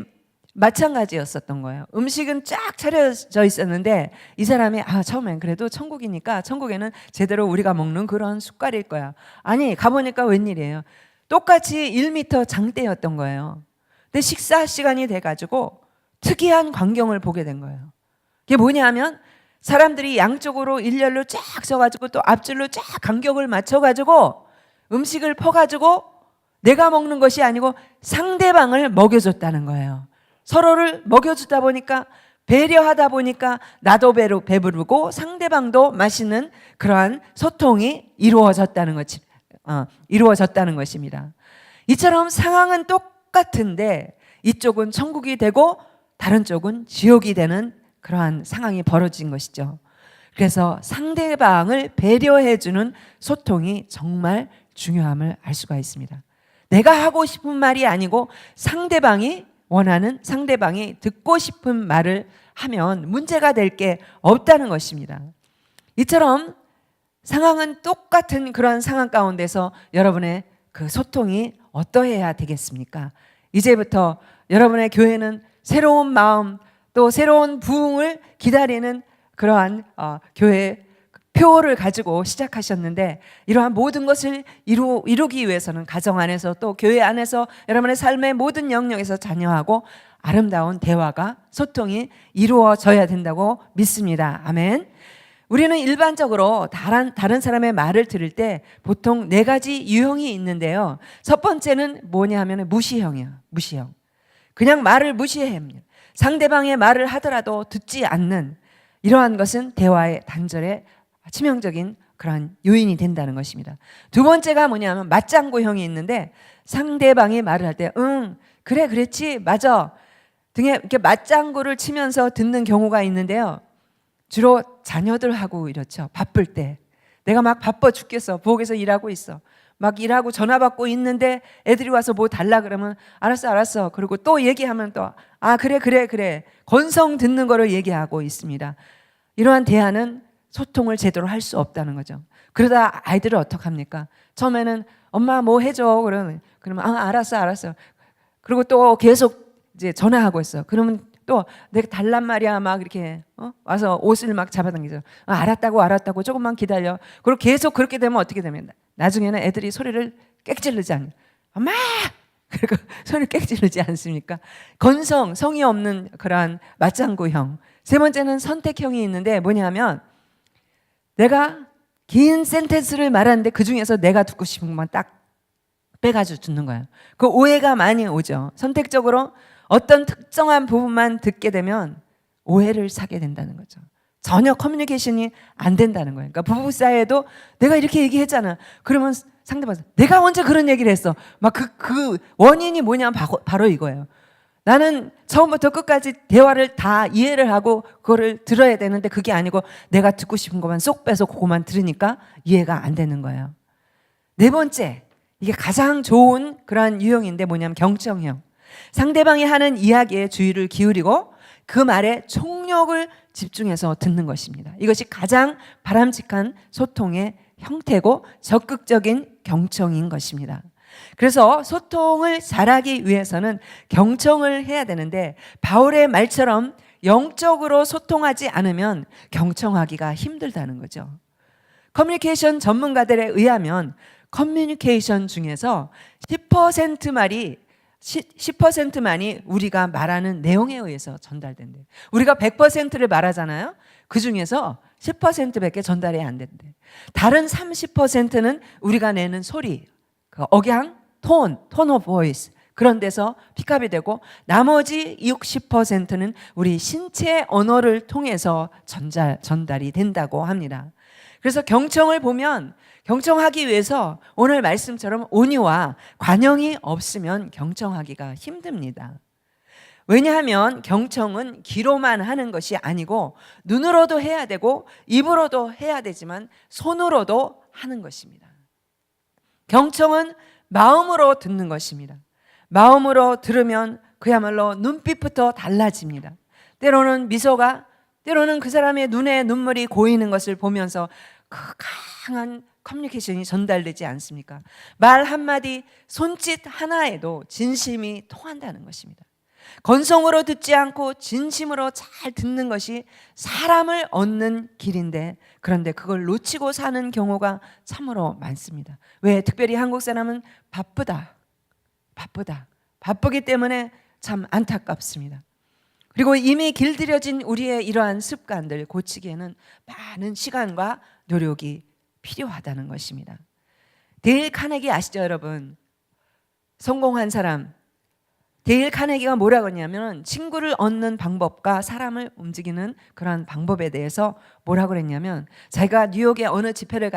마찬가지였었던 거예요. 음식은 쫙 차려져 있었는데 이 사람이 처음엔 그래도 천국이니까 천국에는 제대로 우리가 먹는 그런 숟갈일 거야. 아니 가보니까 웬일이에요. 똑같이 1m 장대였던 거예요. 근데 식사 시간이 돼가지고 특이한 광경을 보게 된 거예요. 그게 뭐냐면 사람들이 양쪽으로 일렬로 쫙 서가지고 또 앞줄로 쫙 간격을 맞춰가지고 음식을 퍼가지고 내가 먹는 것이 아니고 상대방을 먹여줬다는 거예요. 서로를 먹여주다 보니까 배려하다 보니까 나도 배부르고 상대방도 맛있는 그러한 소통이 이루어졌다는 것입니다. 이처럼 상황은 똑같은데 이쪽은 천국이 되고 다른 쪽은 지옥이 되는 그러한 상황이 벌어진 것이죠. 그래서 상대방을 배려해주는 소통이 정말 중요함을 알 수가 있습니다. 내가 하고 싶은 말이 아니고 상대방이 원하는, 상대방이 듣고 싶은 말을 하면 문제가 될 게 없다는 것입니다. 이처럼 상황은 똑같은 그런 상황 가운데서 여러분의 그 소통이 어떠해야 되겠습니까? 이제부터 여러분의 교회는 새로운 마음, 또 새로운 부흥을 기다리는 그러한 교회 표를 가지고 시작하셨는데, 이러한 모든 것을 이루기 위해서는 가정 안에서 또 교회 안에서 여러분의 삶의 모든 영역에서 자녀하고 아름다운 대화가, 소통이 이루어져야 된다고 믿습니다. 아멘. 우리는 일반적으로 다른 사람의 말을 들을 때 보통 4가지 유형이 있는데요. 첫 번째는 뭐냐 하면 무시형이에요. 무시형. 그냥 말을 무시합니다. 상대방의 말을 하더라도 듣지 않는, 이러한 것은 대화의 단절에 치명적인 그러한 요인이 된다는 것입니다. 두 번째가 뭐냐면 맞장구형이 있는데, 상대방이 말을 할 때 그래 그랬지 맞아 등에 이렇게 맞장구를 치면서 듣는 경우가 있는데요. 주로 자녀들하고 이렇죠. 바쁠 때 내가 막 바빠 죽겠어, 부엌에서 일하고 있어, 막 일하고 전화 받고 있는데 애들이 와서 뭐 달라 그러면 알았어 그리고 또 얘기하면 또 그래 건성 듣는 거를 얘기하고 있습니다. 이러한 대화는 소통을 제대로 할 수 없다는 거죠. 그러다 아이들을 어떡합니까? 처음에는 엄마 뭐 해줘 그러면 알았어 그리고 또 계속 이제 전화하고 있어. 그러면 또 내가 달란 말이야 막 이렇게 와서 옷을 막 잡아당기죠. 알았다고 조금만 기다려. 그리고 계속 그렇게 되면 어떻게 되면 나중에는 애들이 소리를 꽥지르지 않아요. 엄마! 그리고 소리를 꽥지르지 않습니까? 성이 없는 그러한 맞장구형. 세 번째는 선택형이 있는데 뭐냐면, 내가 긴 센텐스를 말하는데 그 중에서 내가 듣고 싶은 것만 딱 빼가지고 듣는 거예요. 그 오해가 많이 오죠. 선택적으로 어떤 특정한 부분만 듣게 되면 오해를 사게 된다는 거죠. 전혀 커뮤니케이션이 안 된다는 거예요. 그러니까 부부 사이에도 내가 이렇게 얘기했잖아. 그러면 상대방 내가 언제 그런 얘기를 했어? 막 그 원인이 뭐냐면 바로 이거예요. 나는 처음부터 끝까지 대화를 다 이해를 하고 그거를 들어야 되는데 그게 아니고 내가 듣고 싶은 것만 쏙 빼서 그것만 들으니까 이해가 안 되는 거예요. 네 번째, 이게 가장 좋은 그러한 유형인데 뭐냐면 경청형. 상대방이 하는 이야기에 주의를 기울이고 그 말에 총력을 집중해서 듣는 것입니다. 이것이 가장 바람직한 소통의 형태고 적극적인 경청인 것입니다. 그래서 소통을 잘하기 위해서는 경청을 해야 되는데, 바울의 말처럼 영적으로 소통하지 않으면 경청하기가 힘들다는 거죠. 커뮤니케이션 전문가들에 의하면 커뮤니케이션 중에서 10%만이 우리가 말하는 내용에 의해서 전달된대요. 우리가 100%를 말하잖아요. 그 중에서 10%밖에 전달이 안 된대. 다른 30%는 우리가 내는 소리, 그 억양, 톤 오브 보이스, 그런 데서 픽업이 되고, 나머지 60%는 우리 신체 언어를 통해서 전달이 된다고 합니다. 그래서 경청을 보면, 경청하기 위해서 오늘 말씀처럼 온유와 관용이 없으면 경청하기가 힘듭니다. 왜냐하면 경청은 귀로만 하는 것이 아니고 눈으로도 해야 되고 입으로도 해야 되지만 손으로도 하는 것입니다. 경청은 마음으로 듣는 것입니다. 마음으로 들으면 그야말로 눈빛부터 달라집니다. 때로는 미소가, 때로는 그 사람의 눈에 눈물이 고이는 것을 보면서 그 강한 커뮤니케이션이 전달되지 않습니까? 말 한마디, 손짓 하나에도 진심이 통한다는 것입니다. 건성으로 듣지 않고 진심으로 잘 듣는 것이 사람을 얻는 길인데, 그런데 그걸 놓치고 사는 경우가 참으로 많습니다. 왜? 특별히 한국 사람은 바쁘기 때문에 참 안타깝습니다. 그리고 이미 길들여진 우리의 이러한 습관들 고치기에는 많은 시간과 노력이 필요하다는 것입니다. 데일 카네기 아시죠, 여러분? 성공한 사람. 데일 카네기가 뭐라고 했냐면, 친구를 얻는 방법과 사람을 움직이는 그런 방법에 대해서 뭐라고 했냐면, 자기가 뉴욕에 어느 집회를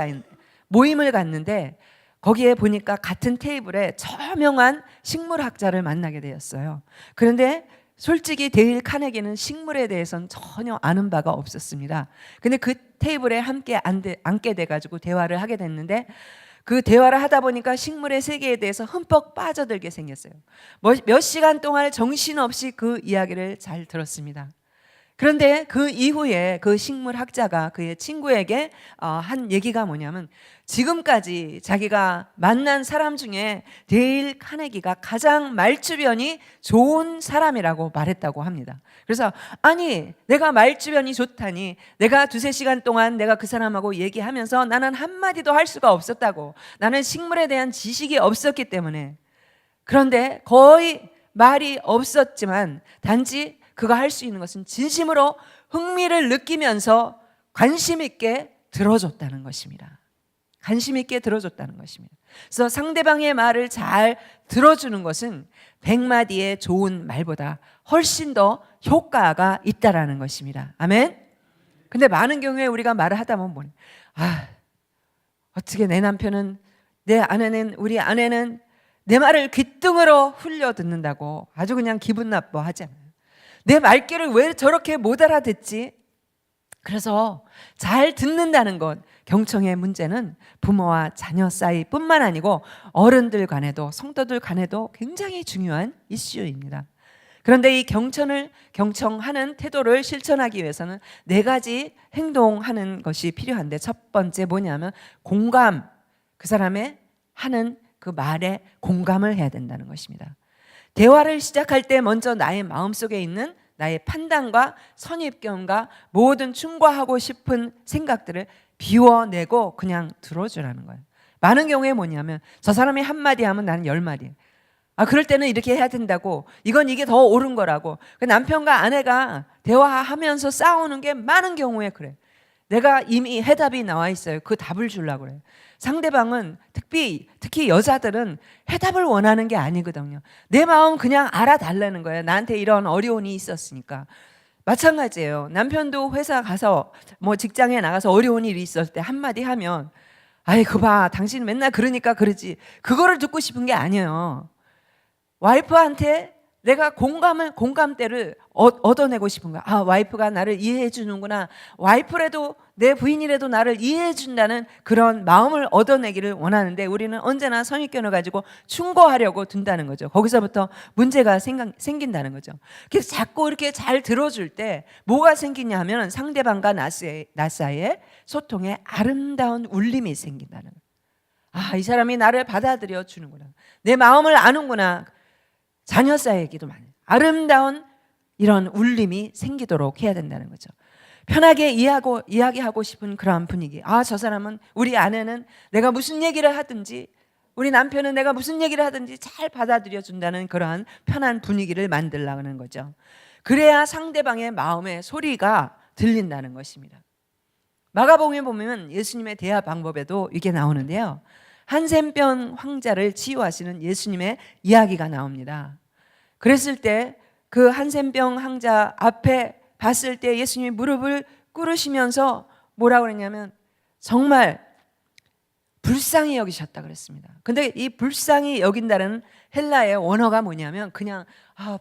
모임을 갔는데 거기에 보니까 같은 테이블에 저명한 식물학자를 만나게 되었어요. 그런데 솔직히 데일 카네기는 식물에 대해서는 전혀 아는 바가 없었습니다. 근데 그 테이블에 함께 앉게 돼가지고 대화를 하게 됐는데, 그 대화를 하다 보니까 식물의 세계에 대해서 흠뻑 빠져들게 생겼어요. 몇 시간 동안 정신없이 그 이야기를 잘 들었습니다. 그런데 그 이후에 그 식물학자가 그의 친구에게 한 얘기가 뭐냐면, 지금까지 자기가 만난 사람 중에 데일 카네기가 가장 말주변이 좋은 사람이라고 말했다고 합니다. 그래서 아니, 내가 말주변이 좋다니, 내가 두세 시간 동안 내가 그 사람하고 얘기하면서 나는 한마디도 할 수가 없었다고, 나는 식물에 대한 지식이 없었기 때문에. 그런데 거의 말이 없었지만 단지 그가 할 수 있는 것은 진심으로 흥미를 느끼면서 관심 있게 들어줬다는 것입니다. 관심 있게 들어줬다는 것입니다. 그래서 상대방의 말을 잘 들어주는 것은 100마디의 좋은 말보다 훨씬 더 효과가 있다라는 것입니다. 아멘. 근데 많은 경우에 우리가 말을 하다 보면 어떻게 내 남편은, 내 아내는, 우리 아내는 내 말을 귓등으로 흘려 듣는다고 아주 그냥 기분 나빠하잖아요. 내 말귀를 왜 저렇게 못 알아듣지? 그래서 잘 듣는다는 것, 경청의 문제는 부모와 자녀 사이뿐만 아니고 어른들 간에도, 성도들 간에도 굉장히 중요한 이슈입니다. 그런데 이 경청하는 태도를 실천하기 위해서는 4가지 행동하는 것이 필요한데, 첫 번째 뭐냐면 공감, 그 사람의 하는 그 말에 공감을 해야 된다는 것입니다. 대화를 시작할 때 먼저 나의 마음속에 있는 나의 판단과 선입견과 모든 충고하고 싶은 생각들을 비워내고 그냥 들어주라는 거예요. 많은 경우에 뭐냐면 저 사람이 한마디 하면 나는 10마디. 그럴 때는 이렇게 해야 된다고, 이게 더 옳은 거라고. 남편과 아내가 대화하면서 싸우는 게 많은 경우에 그래. 내가 이미 해답이 나와 있어요. 그 답을 주려고 그래요. 상대방은 특히 여자들은 해답을 원하는 게 아니거든요. 내 마음 그냥 알아달라는 거예요. 나한테 이런 어려움이 있었으니까. 마찬가지예요. 남편도 회사 가서 직장에 나가서 어려운 일이 있었을 때 한마디 하면 아이 그 봐, 당신 맨날 그러니까 그러지, 그거를 듣고 싶은 게 아니에요. 와이프한테 내가 공감대를 얻어내고 싶은 거야. 와이프가 나를 이해해 주는구나. 와이프라도, 내 부인이라도 나를 이해해 준다는 그런 마음을 얻어내기를 원하는데, 우리는 언제나 선입견을 가지고 충고하려고 둔다는 거죠. 거기서부터 문제가 생긴다는 거죠. 그래서 자꾸 이렇게 잘 들어줄 때 뭐가 생기냐 하면 상대방과 나 사이에 소통에 아름다운 울림이 생긴다는 거예요. 이 사람이 나를 받아들여 주는구나. 내 마음을 아는구나. 자녀 사이에게도 아름다운 이런 울림이 생기도록 해야 된다는 거죠. 편하게 이야기하고 싶은 그러한 분위기. 저 사람은, 우리 아내는 내가 무슨 얘기를 하든지, 우리 남편은 내가 무슨 얘기를 하든지 잘 받아들여 준다는 그러한 편한 분위기를 만들라는 거죠. 그래야 상대방의 마음의 소리가 들린다는 것입니다. 마가복음에 보면 예수님의 대화 방법에도 이게 나오는데요. 한센병 환자를 치유하시는 예수님의 이야기가 나옵니다. 그랬을 때 그 한센병 환자 앞에 봤을 때 예수님이 무릎을 꿇으시면서 뭐라고 그랬냐면 정말 불쌍히 여기셨다 그랬습니다. 근데 이 불쌍히 여긴다는 헬라의 원어가 뭐냐면 그냥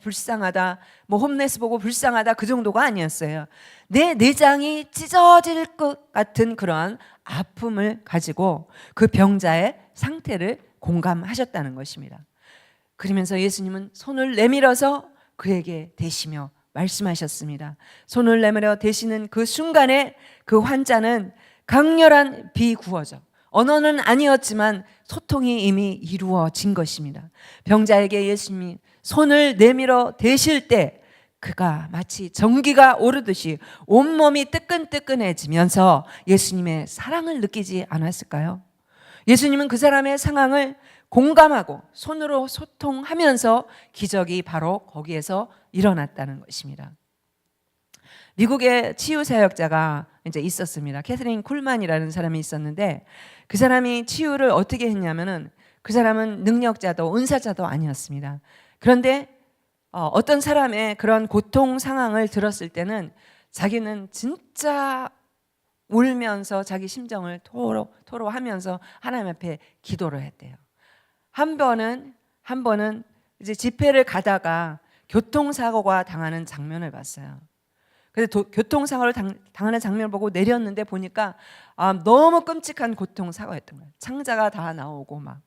불쌍하다, 홈레스 보고 불쌍하다, 그 정도가 아니었어요. 내 내장이 찢어질 것 같은 그러한 아픔을 가지고 그 병자의 상태를 공감하셨다는 것입니다. 그러면서 예수님은 손을 내밀어서 그에게 대시며 말씀하셨습니다. 손을 내밀어 대시는 그 순간에 그 환자는 강렬한 비구어적, 언어는 아니었지만 소통이 이미 이루어진 것입니다. 병자에게 예수님이 손을 내밀어 대실 때 그가 마치 전기가 오르듯이 온몸이 뜨끈뜨끈해지면서 예수님의 사랑을 느끼지 않았을까요? 예수님은 그 사람의 상황을 공감하고 손으로 소통하면서 기적이 바로 거기에서 일어났다는 것입니다. 미국의 치유 사역자가 이제 있었습니다. 캐서린 쿨만이라는 사람이 있었는데, 그 사람이 치유를 어떻게 했냐면은, 그 사람은 능력자도 은사자도 아니었습니다. 그런데 어떤 사람의 그런 고통 상황을 들었을 때는 자기는 진짜 울면서 자기 심정을 토로하면서 하나님 앞에 기도를 했대요. 한 번은 이제 집회를 가다가 교통사고가 당하는 장면을 봤어요. 그래서 교통사고를 당하는 장면을 보고 내렸는데 보니까 너무 끔찍한 교통사고였던 거예요. 창자가 다 나오고 막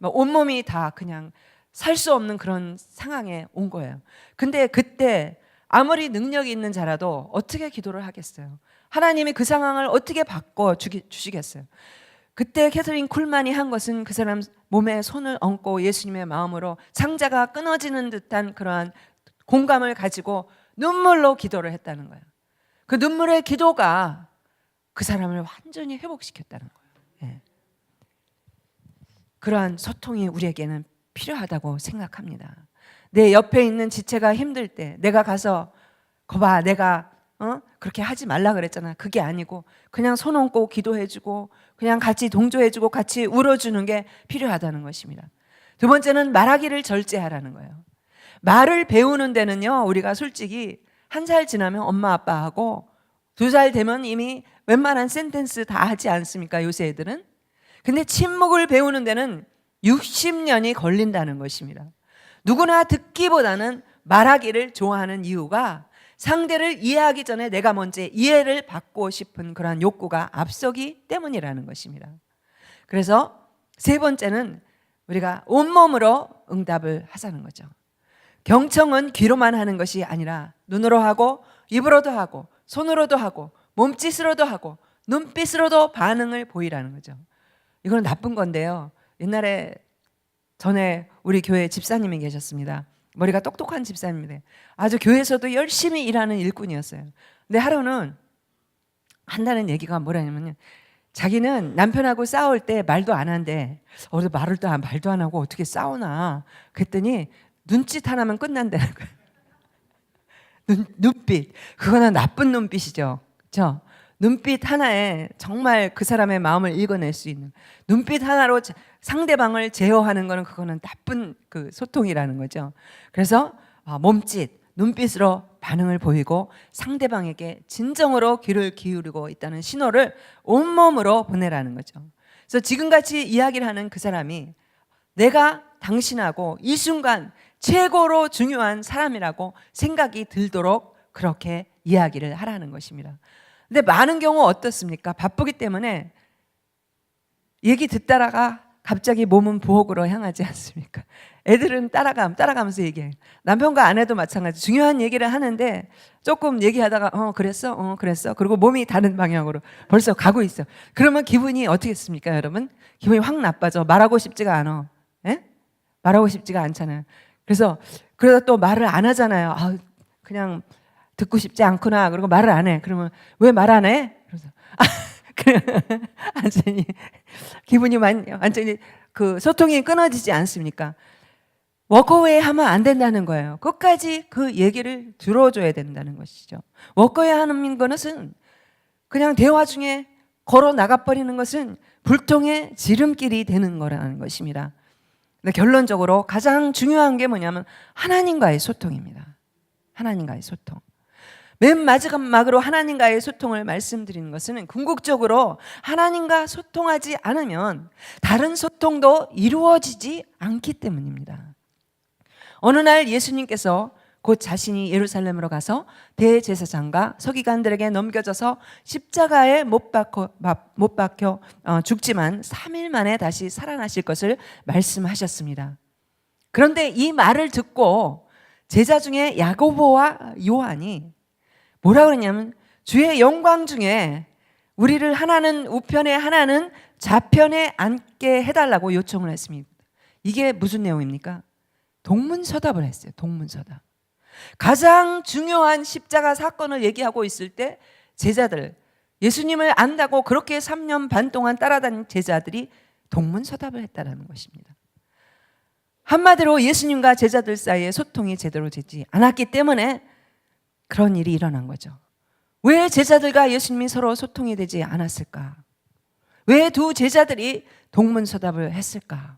온몸이 다 그냥 살 수 없는 그런 상황에 온 거예요. 근데 그때 아무리 능력이 있는 자라도 어떻게 기도를 하겠어요? 하나님이 그 상황을 어떻게 바꿔 주시겠어요? 그때 캐서린 쿨만이 한 것은 그 사람 몸에 손을 얹고 예수님의 마음으로 창자가 끊어지는 듯한 그러한 공감을 가지고 눈물로 기도를 했다는 거예요. 그 눈물의 기도가 그 사람을 완전히 회복시켰다는 거예요. 예. 그러한 소통이 우리에게는 필요하다고 생각합니다. 내 옆에 있는 지체가 힘들 때 내가 가서 거봐 내가 그렇게 하지 말라 그랬잖아. 그게 아니고 그냥 손 얹고 기도해주고 그냥 같이 동조해주고 같이 울어주는 게 필요하다는 것입니다. 두 번째는 말하기를 절제하라는 거예요. 말을 배우는 데는요, 우리가 솔직히 1살 지나면 엄마 아빠하고 2살 되면 이미 웬만한 센텐스 다 하지 않습니까? 요새 애들은. 근데 침묵을 배우는 데는 60년이 걸린다는 것입니다. 누구나 듣기보다는 말하기를 좋아하는 이유가 상대를 이해하기 전에 내가 먼저 이해를 받고 싶은 그러한 욕구가 앞서기 때문이라는 것입니다. 그래서 세 번째는 우리가 온몸으로 응답을 하자는 거죠. 경청은 귀로만 하는 것이 아니라 눈으로 하고 입으로도 하고 손으로도 하고 몸짓으로도 하고 눈빛으로도 반응을 보이라는 거죠. 이건 나쁜 건데요. 옛날에 전에 우리 교회 집사님이 계셨습니다. 머리가 똑똑한 집사님인데 아주 교회에서도 열심히 일하는 일꾼이었어요. 근데 하루는 한다는 얘기가 뭐라냐면요, 자기는 남편하고 싸울 때 말도 안 한대. 말도 안 하고 어떻게 싸우나. 그랬더니 눈짓 하나면 끝난다는 거예요. 눈빛. 그거는 나쁜 눈빛이죠. 그렇죠? 눈빛 하나에 정말 그 사람의 마음을 읽어낼 수 있는, 눈빛 하나로 상대방을 제어하는 거는 그거는 나쁜 그 소통이라는 거죠. 그래서 몸짓, 눈빛으로 반응을 보이고 상대방에게 진정으로 귀를 기울이고 있다는 신호를 온몸으로 보내라는 거죠. 그래서 지금같이 이야기를 하는 그 사람이 내가 당신하고 이 순간 최고로 중요한 사람이라고 생각이 들도록 그렇게 이야기를 하라는 것입니다. 근데 많은 경우 어떻습니까? 바쁘기 때문에 얘기 듣다가 갑자기 몸은 부엌으로 향하지 않습니까? 애들은 따라가면서 얘기해. 남편과 아내도 마찬가지. 중요한 얘기를 하는데 조금 얘기하다가 그랬어? 그랬어? 그리고 몸이 다른 방향으로 벌써 가고 있어. 그러면 기분이 어떻겠습니까, 여러분? 기분이 확 나빠져. 말하고 싶지가 않아. 예? 말하고 싶지가 않잖아요. 그러다 또 말을 안 하잖아요. 그냥 듣고 싶지 않구나. 그리고 말을 안 해. 그러면 왜 말 안 해? 그래서 완전히 기분이 완전히 그 소통이 끊어지지 않습니까? 워커웨이 하면 안 된다는 거예요. 끝까지 그 얘기를 들어줘야 된다는 것이죠. 워커웨이 하는 것은 그냥 대화 중에 걸어 나가버리는 것은 불통의 지름길이 되는 거라는 것입니다. 근데 결론적으로 가장 중요한 게 뭐냐면 하나님과의 소통입니다. 하나님과의 소통. 맨 마지막으로 하나님과의 소통을 말씀드리는 것은 궁극적으로 하나님과 소통하지 않으면 다른 소통도 이루어지지 않기 때문입니다. 어느 날 예수님께서 곧 자신이 예루살렘으로 가서 대제사장과 서기관들에게 넘겨져서 십자가에 못 박혀 죽지만 3일 만에 다시 살아나실 것을 말씀하셨습니다. 그런데 이 말을 듣고 제자 중에 야고보와 요한이 뭐라 그러냐면 주의 영광 중에 우리를 하나는 우편에 하나는 좌편에 앉게 해달라고 요청을 했습니다. 이게 무슨 내용입니까? 동문서답을 했어요. 동문서답. 가장 중요한 십자가 사건을 얘기하고 있을 때 제자들, 예수님을 안다고 그렇게 3년 반 동안 따라다닌 제자들이 동문서답을 했다는 것입니다. 한마디로 예수님과 제자들 사이에 소통이 제대로 되지 않았기 때문에 그런 일이 일어난 거죠. 왜 제자들과 예수님이 서로 소통이 되지 않았을까? 왜 두 제자들이 동문서답을 했을까?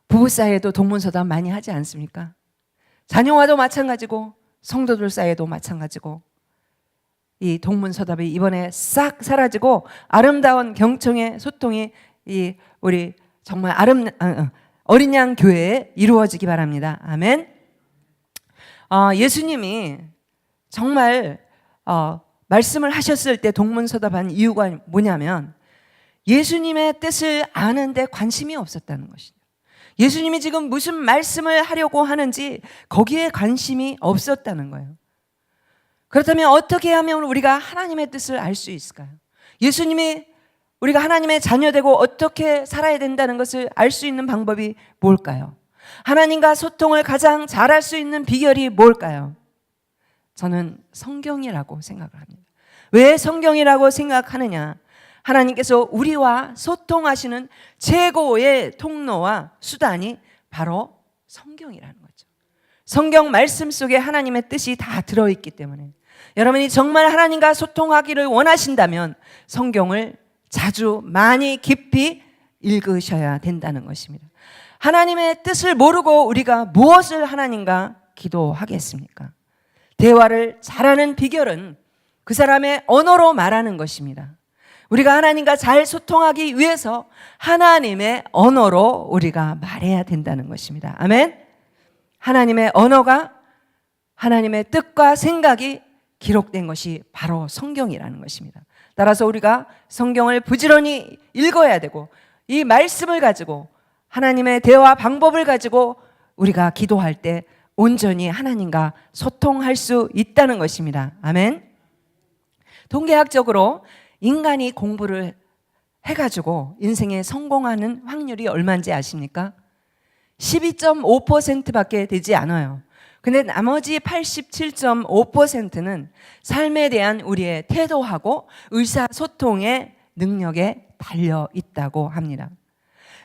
부부 사이에도 동문서답 많이 하지 않습니까? 자녀와도 마찬가지고 성도들 사이에도 마찬가지고 이 동문서답이 이번에 싹 사라지고 아름다운 경청의 소통이 우리 정말 어린 양 교회에 이루어지기 바랍니다. 아멘. 예수님이 정말 말씀을 하셨을 때 동문서답한 이유가 뭐냐면 예수님의 뜻을 아는데 관심이 없었다는 것이죠. 예수님이 지금 무슨 말씀을 하려고 하는지 거기에 관심이 없었다는 거예요. 그렇다면 어떻게 하면 우리가 하나님의 뜻을 알 수 있을까요? 예수님이 우리가 하나님의 자녀되고 어떻게 살아야 된다는 것을 알 수 있는 방법이 뭘까요? 하나님과 소통을 가장 잘할 수 있는 비결이 뭘까요? 저는 성경이라고 생각을 합니다. 왜 성경이라고 생각하느냐? 하나님께서 우리와 소통하시는 최고의 통로와 수단이 바로 성경이라는 거죠. 성경 말씀 속에 하나님의 뜻이 다 들어있기 때문에 여러분이 정말 하나님과 소통하기를 원하신다면 성경을 자주 많이 깊이 읽으셔야 된다는 것입니다. 하나님의 뜻을 모르고 우리가 무엇을 하나님과 기도하겠습니까? 대화를 잘하는 비결은 그 사람의 언어로 말하는 것입니다. 우리가 하나님과 잘 소통하기 위해서 하나님의 언어로 우리가 말해야 된다는 것입니다. 아멘. 하나님의 언어가 하나님의 뜻과 생각이 기록된 것이 바로 성경이라는 것입니다. 따라서 우리가 성경을 부지런히 읽어야 되고 이 말씀을 가지고 하나님의 대화 방법을 가지고 우리가 기도할 때 온전히 하나님과 소통할 수 있다는 것입니다. 아멘. 통계학적으로 인간이 공부를 해가지고 인생에 성공하는 확률이 얼마인지 아십니까? 12.5%밖에 되지 않아요. 근데 나머지 87.5%는 삶에 대한 우리의 태도하고 의사소통의 능력에 달려 있다고 합니다.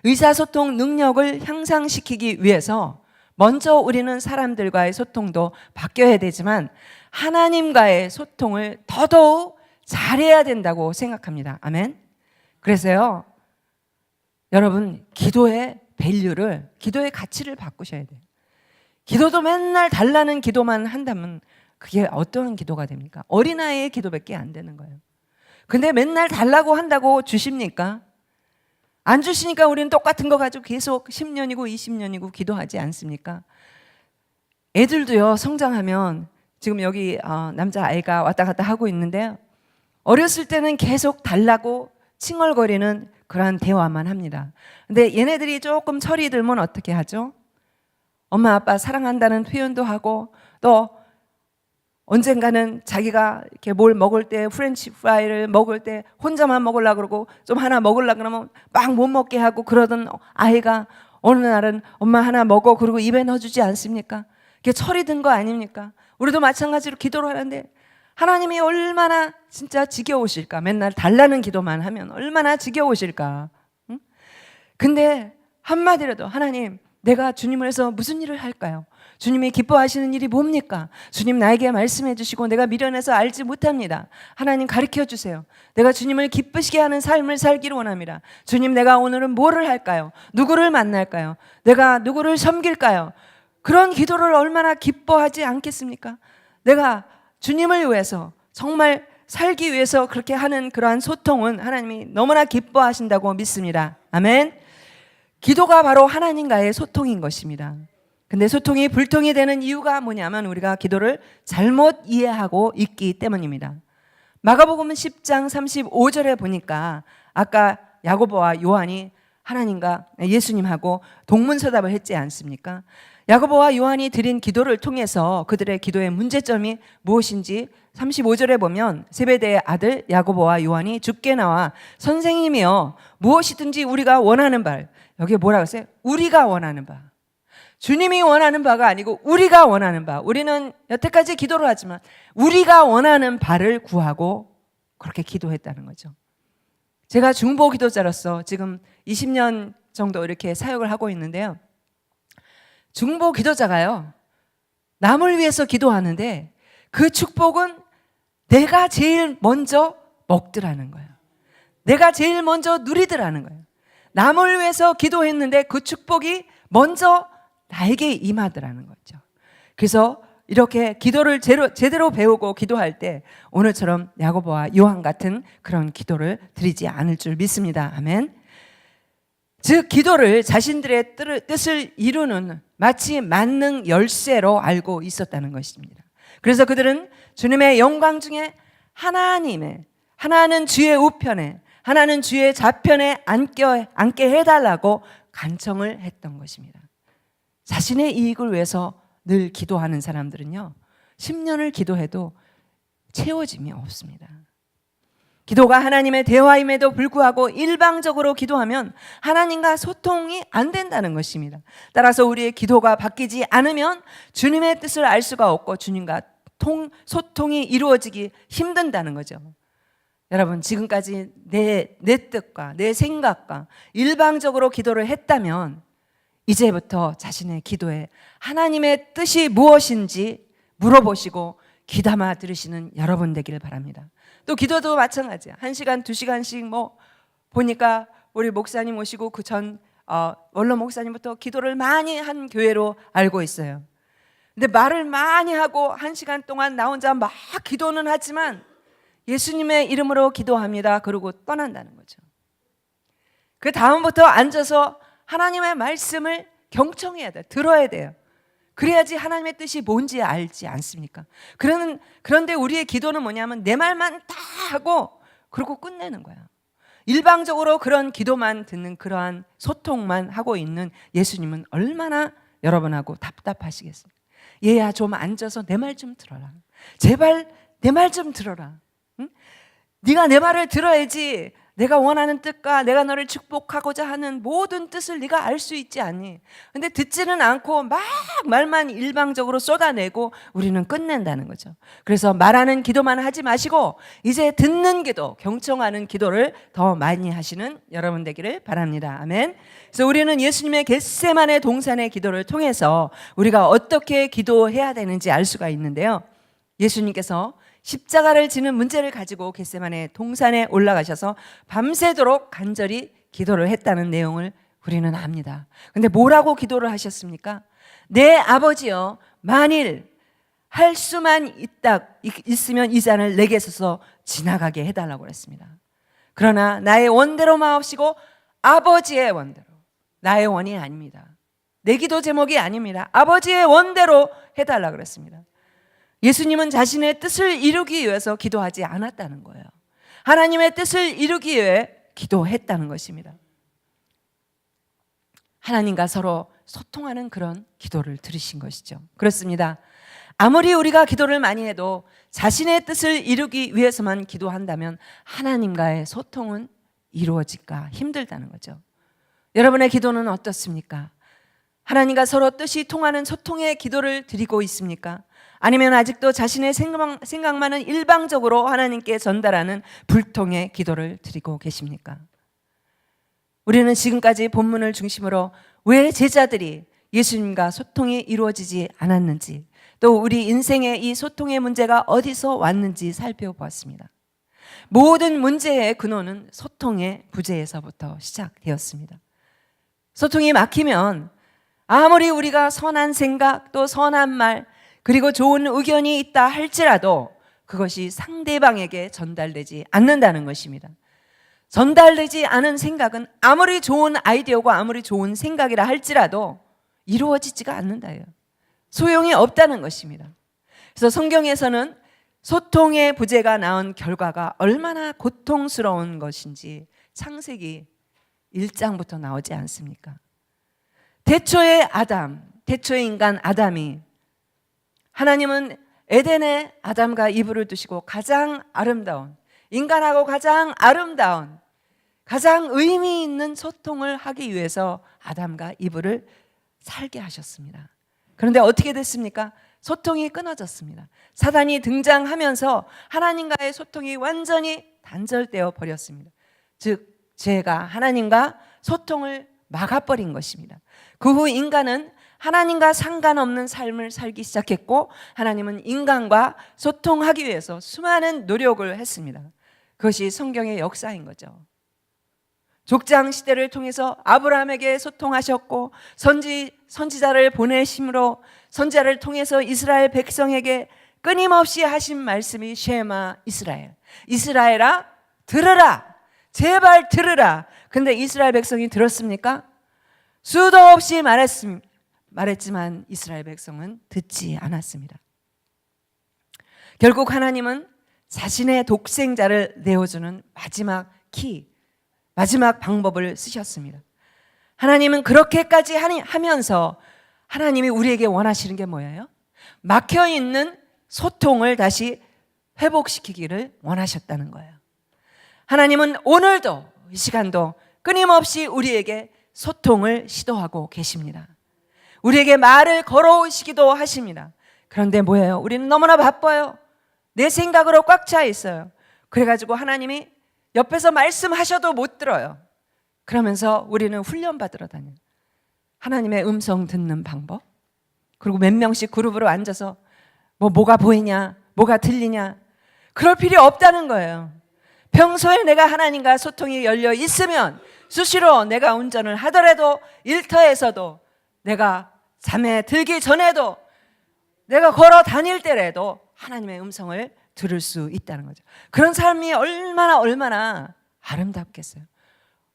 의사소통 능력을 향상시키기 위해서 먼저 우리는 사람들과의 소통도 바뀌어야 되지만 하나님과의 소통을 더더욱 잘해야 된다고 생각합니다. 아멘. 그래서요, 여러분 기도의 밸류를, 기도의 가치를 바꾸셔야 돼요. 기도도 맨날 달라는 기도만 한다면 그게 어떤 기도가 됩니까? 어린아이의 기도밖에 안 되는 거예요. 근데 맨날 달라고 한다고 주십니까? 안 주시니까 우리는 똑같은 거 가지고 계속 10년이고 20년이고 기도하지 않습니까? 애들도요, 성장하면 지금 여기 남자아이가 왔다 갔다 하고 있는데요, 어렸을 때는 계속 달라고 칭얼거리는 그런 대화만 합니다. 근데 얘네들이 조금 철이 들면 어떻게 하죠? 엄마 아빠 사랑한다는 표현도 하고 또 언젠가는 자기가 이렇게 뭘 먹을 때 프렌치 프라이를 먹을 때 혼자만 먹으려고 그러고 좀 하나 먹으려고 그러면 막 못 먹게 하고 그러던 아이가 어느 날은 엄마 하나 먹어 그러고 입에 넣어주지 않습니까? 그게 철이 든 거 아닙니까? 우리도 마찬가지로 기도를 하는데 하나님이 얼마나 진짜 지겨우실까? 맨날 달라는 기도만 하면 얼마나 지겨우실까? 응? 근데 한마디라도 하나님, 내가 주님을 위해서 무슨 일을 할까요? 주님이 기뻐하시는 일이 뭡니까? 주님 나에게 말씀해 주시고 내가 미련해서 알지 못합니다. 하나님 가르쳐 주세요. 내가 주님을 기쁘시게 하는 삶을 살기를 원합니다. 주님, 내가 오늘은 뭐를 할까요? 누구를 만날까요? 내가 누구를 섬길까요? 그런 기도를 얼마나 기뻐하지 않겠습니까? 내가 주님을 위해서 정말 살기 위해서 그렇게 하는 그러한 소통은 하나님이 너무나 기뻐하신다고 믿습니다. 아멘. 기도가 바로 하나님과의 소통인 것입니다. 근데 소통이 불통이 되는 이유가 뭐냐면 우리가 기도를 잘못 이해하고 있기 때문입니다. 마가복음 10장 35절에 보니까 아까 야고보와 요한이 하나님과 예수님하고 동문서답을 했지 않습니까? 야고보와 요한이 드린 기도를 통해서 그들의 기도의 문제점이 무엇인지 35절에 보면 세베대의 아들 야고보와 요한이 주께 나와 선생님이여 무엇이든지 우리가 원하는 바, 여기에 뭐라고 했어요? 우리가 원하는 바. 주님이 원하는 바가 아니고 우리가 원하는 바. 우리는 여태까지 기도를 하지만 우리가 원하는 바를 구하고 그렇게 기도했다는 거죠. 제가 중보 기도자로서 지금 20년 정도 이렇게 사역을 하고 있는데요, 중보 기도자가요, 남을 위해서 기도하는데 그 축복은 내가 제일 먼저 먹더라는 거예요. 내가 제일 먼저 누리더라는 거예요. 남을 위해서 기도했는데 그 축복이 먼저 나에게 임하더라는 거죠. 그래서 이렇게 기도를 제대로 배우고 기도할 때 오늘처럼 야고보와 요한 같은 그런 기도를 드리지 않을 줄 믿습니다. 아멘. 즉 기도를 자신들의 뜻을 이루는 마치 만능 열쇠로 알고 있었다는 것입니다. 그래서 그들은 주님의 영광 중에 하나는 주의 우편에, 하나는 주의 좌편에 앉게 해달라고 간청을 했던 것입니다. 자신의 이익을 위해서 늘 기도하는 사람들은요, 10년을 기도해도 채워짐이 없습니다. 기도가 하나님의 대화임에도 불구하고 일방적으로 기도하면 하나님과 소통이 안 된다는 것입니다. 따라서 우리의 기도가 바뀌지 않으면 주님의 뜻을 알 수가 없고 주님과 소통이 이루어지기 힘든다는 거죠. 여러분, 지금까지 내 뜻과 내 생각과 일방적으로 기도를 했다면 이제부터 자신의 기도에 하나님의 뜻이 무엇인지 물어보시고 귀담아 들으시는 여러분 되기를 바랍니다. 또 기도도 마찬가지야. 1시간, 2시간씩 보니까 우리 목사님 오시고 그 전 원로 목사님부터 기도를 많이 한 교회로 알고 있어요. 근데 말을 많이 하고 1시간 동안 나 혼자 막 기도는 하지만 예수님의 이름으로 기도합니다. 그러고 떠난다는 거죠. 그 다음부터 앉아서 하나님의 말씀을 경청해야 돼요. 들어야 돼요. 그래야지 하나님의 뜻이 뭔지 알지 않습니까? 그런데 우리의 기도는 뭐냐면 내 말만 다 하고 그러고 끝내는 거야. 일방적으로 그런 기도만 듣는 그러한 소통만 하고 있는 예수님은 얼마나 여러분하고 답답하시겠습니까? 얘야 좀 앉아서 내 말 좀 들어라. 제발 내 말 좀 들어라. 응? 네가 내 말을 들어야지 내가 원하는 뜻과 내가 너를 축복하고자 하는 모든 뜻을 네가 알 수 있지 않니? 근데 듣지는 않고 막 말만 일방적으로 쏟아내고 우리는 끝낸다는 거죠. 그래서 말하는 기도만 하지 마시고 이제 듣는 기도, 경청하는 기도를 더 많이 하시는 여러분 되기를 바랍니다. 아멘. 그래서 우리는 예수님의 겟세마네 동산의 기도를 통해서 우리가 어떻게 기도해야 되는지 알 수가 있는데요. 예수님께서 십자가를 지는 문제를 가지고 겟세마네 동산에 올라가셔서 밤새도록 간절히 기도를 했다는 내용을 우리는 압니다. 근데 뭐라고 기도를 하셨습니까? 내 아버지여, 만일 할 수만 있으면 이 잔을 내게서 지나가게 해달라고 했습니다. 그러나 나의 원대로 마옵시고 아버지의 원대로, 나의 원이 아닙니다. 내 기도 제목이 아닙니다. 아버지의 원대로 해달라고 그랬습니다. 예수님은 자신의 뜻을 이루기 위해서 기도하지 않았다는 거예요. 하나님의 뜻을 이루기 위해 기도했다는 것입니다. 하나님과 서로 소통하는 그런 기도를 들으신 것이죠. 그렇습니다. 아무리 우리가 기도를 많이 해도 자신의 뜻을 이루기 위해서만 기도한다면 하나님과의 소통은 이루어질까 힘들다는 거죠. 여러분의 기도는 어떻습니까? 하나님과 서로 뜻이 통하는 소통의 기도를 드리고 있습니까? 아니면 아직도 자신의 생각만은 일방적으로 하나님께 전달하는 불통의 기도를 드리고 계십니까? 우리는 지금까지 본문을 중심으로 왜 제자들이 예수님과 소통이 이루어지지 않았는지, 또 우리 인생의 이 소통의 문제가 어디서 왔는지 살펴보았습니다. 모든 문제의 근원은 소통의 부재에서부터 시작되었습니다. 소통이 막히면 아무리 우리가 선한 생각 또 선한 말 그리고 좋은 의견이 있다 할지라도 그것이 상대방에게 전달되지 않는다는 것입니다. 전달되지 않은 생각은 아무리 좋은 아이디어가 아무리 좋은 생각이라 할지라도 이루어지지가 않는다예요. 소용이 없다는 것입니다. 그래서 성경에서는 소통의 부재가 낳은 결과가 얼마나 고통스러운 것인지 창세기 1장부터 나오지 않습니까? 태초의 인간 아담이, 하나님은 에덴에 아담과 이브를 두시고 가장 아름다운, 인간하고 가장 아름다운, 가장 의미 있는 소통을 하기 위해서 아담과 이브를 살게 하셨습니다. 그런데 어떻게 됐습니까? 소통이 끊어졌습니다. 사단이 등장하면서 하나님과의 소통이 완전히 단절되어 버렸습니다. 즉 죄가 하나님과 소통을 막아버린 것입니다. 그 후 인간은 하나님과 상관없는 삶을 살기 시작했고 하나님은 인간과 소통하기 위해서 수많은 노력을 했습니다. 그것이 성경의 역사인 거죠. 족장 시대를 통해서 아브라함에게 소통하셨고 선지자를 보내심으로 선지자를 통해서 이스라엘 백성에게 끊임없이 하신 말씀이 쉐마 이스라엘, 이스라엘아 들으라, 제발 들으라. 근데 이스라엘 백성이 들었습니까? 수도 없이 말했지만 이스라엘 백성은 듣지 않았습니다. 결국 하나님은 자신의 독생자를 내어주는 마지막 마지막 방법을 쓰셨습니다. 하나님은 그렇게까지 하면서 하나님이 우리에게 원하시는 게 뭐예요? 막혀있는 소통을 다시 회복시키기를 원하셨다는 거예요. 하나님은 오늘도 이 시간도 끊임없이 우리에게 소통을 시도하고 계십니다. 우리에게 말을 걸어오시기도 하십니다. 그런데 뭐예요? 우리는 너무나 바빠요. 내 생각으로 꽉 차 있어요. 그래가지고 하나님이 옆에서 말씀하셔도 못 들어요. 그러면서 우리는 훈련받으러 다녀요. 하나님의 음성 듣는 방법. 그리고 몇 명씩 그룹으로 앉아서 뭐가 보이냐, 뭐가 들리냐, 그럴 필요 없다는 거예요. 평소에 내가 하나님과 소통이 열려 있으면 수시로 내가 운전을 하더라도, 일터에서도, 내가 잠에 들기 전에도, 내가 걸어 다닐 때라도 하나님의 음성을 들을 수 있다는 거죠. 그런 삶이 얼마나 아름답겠어요.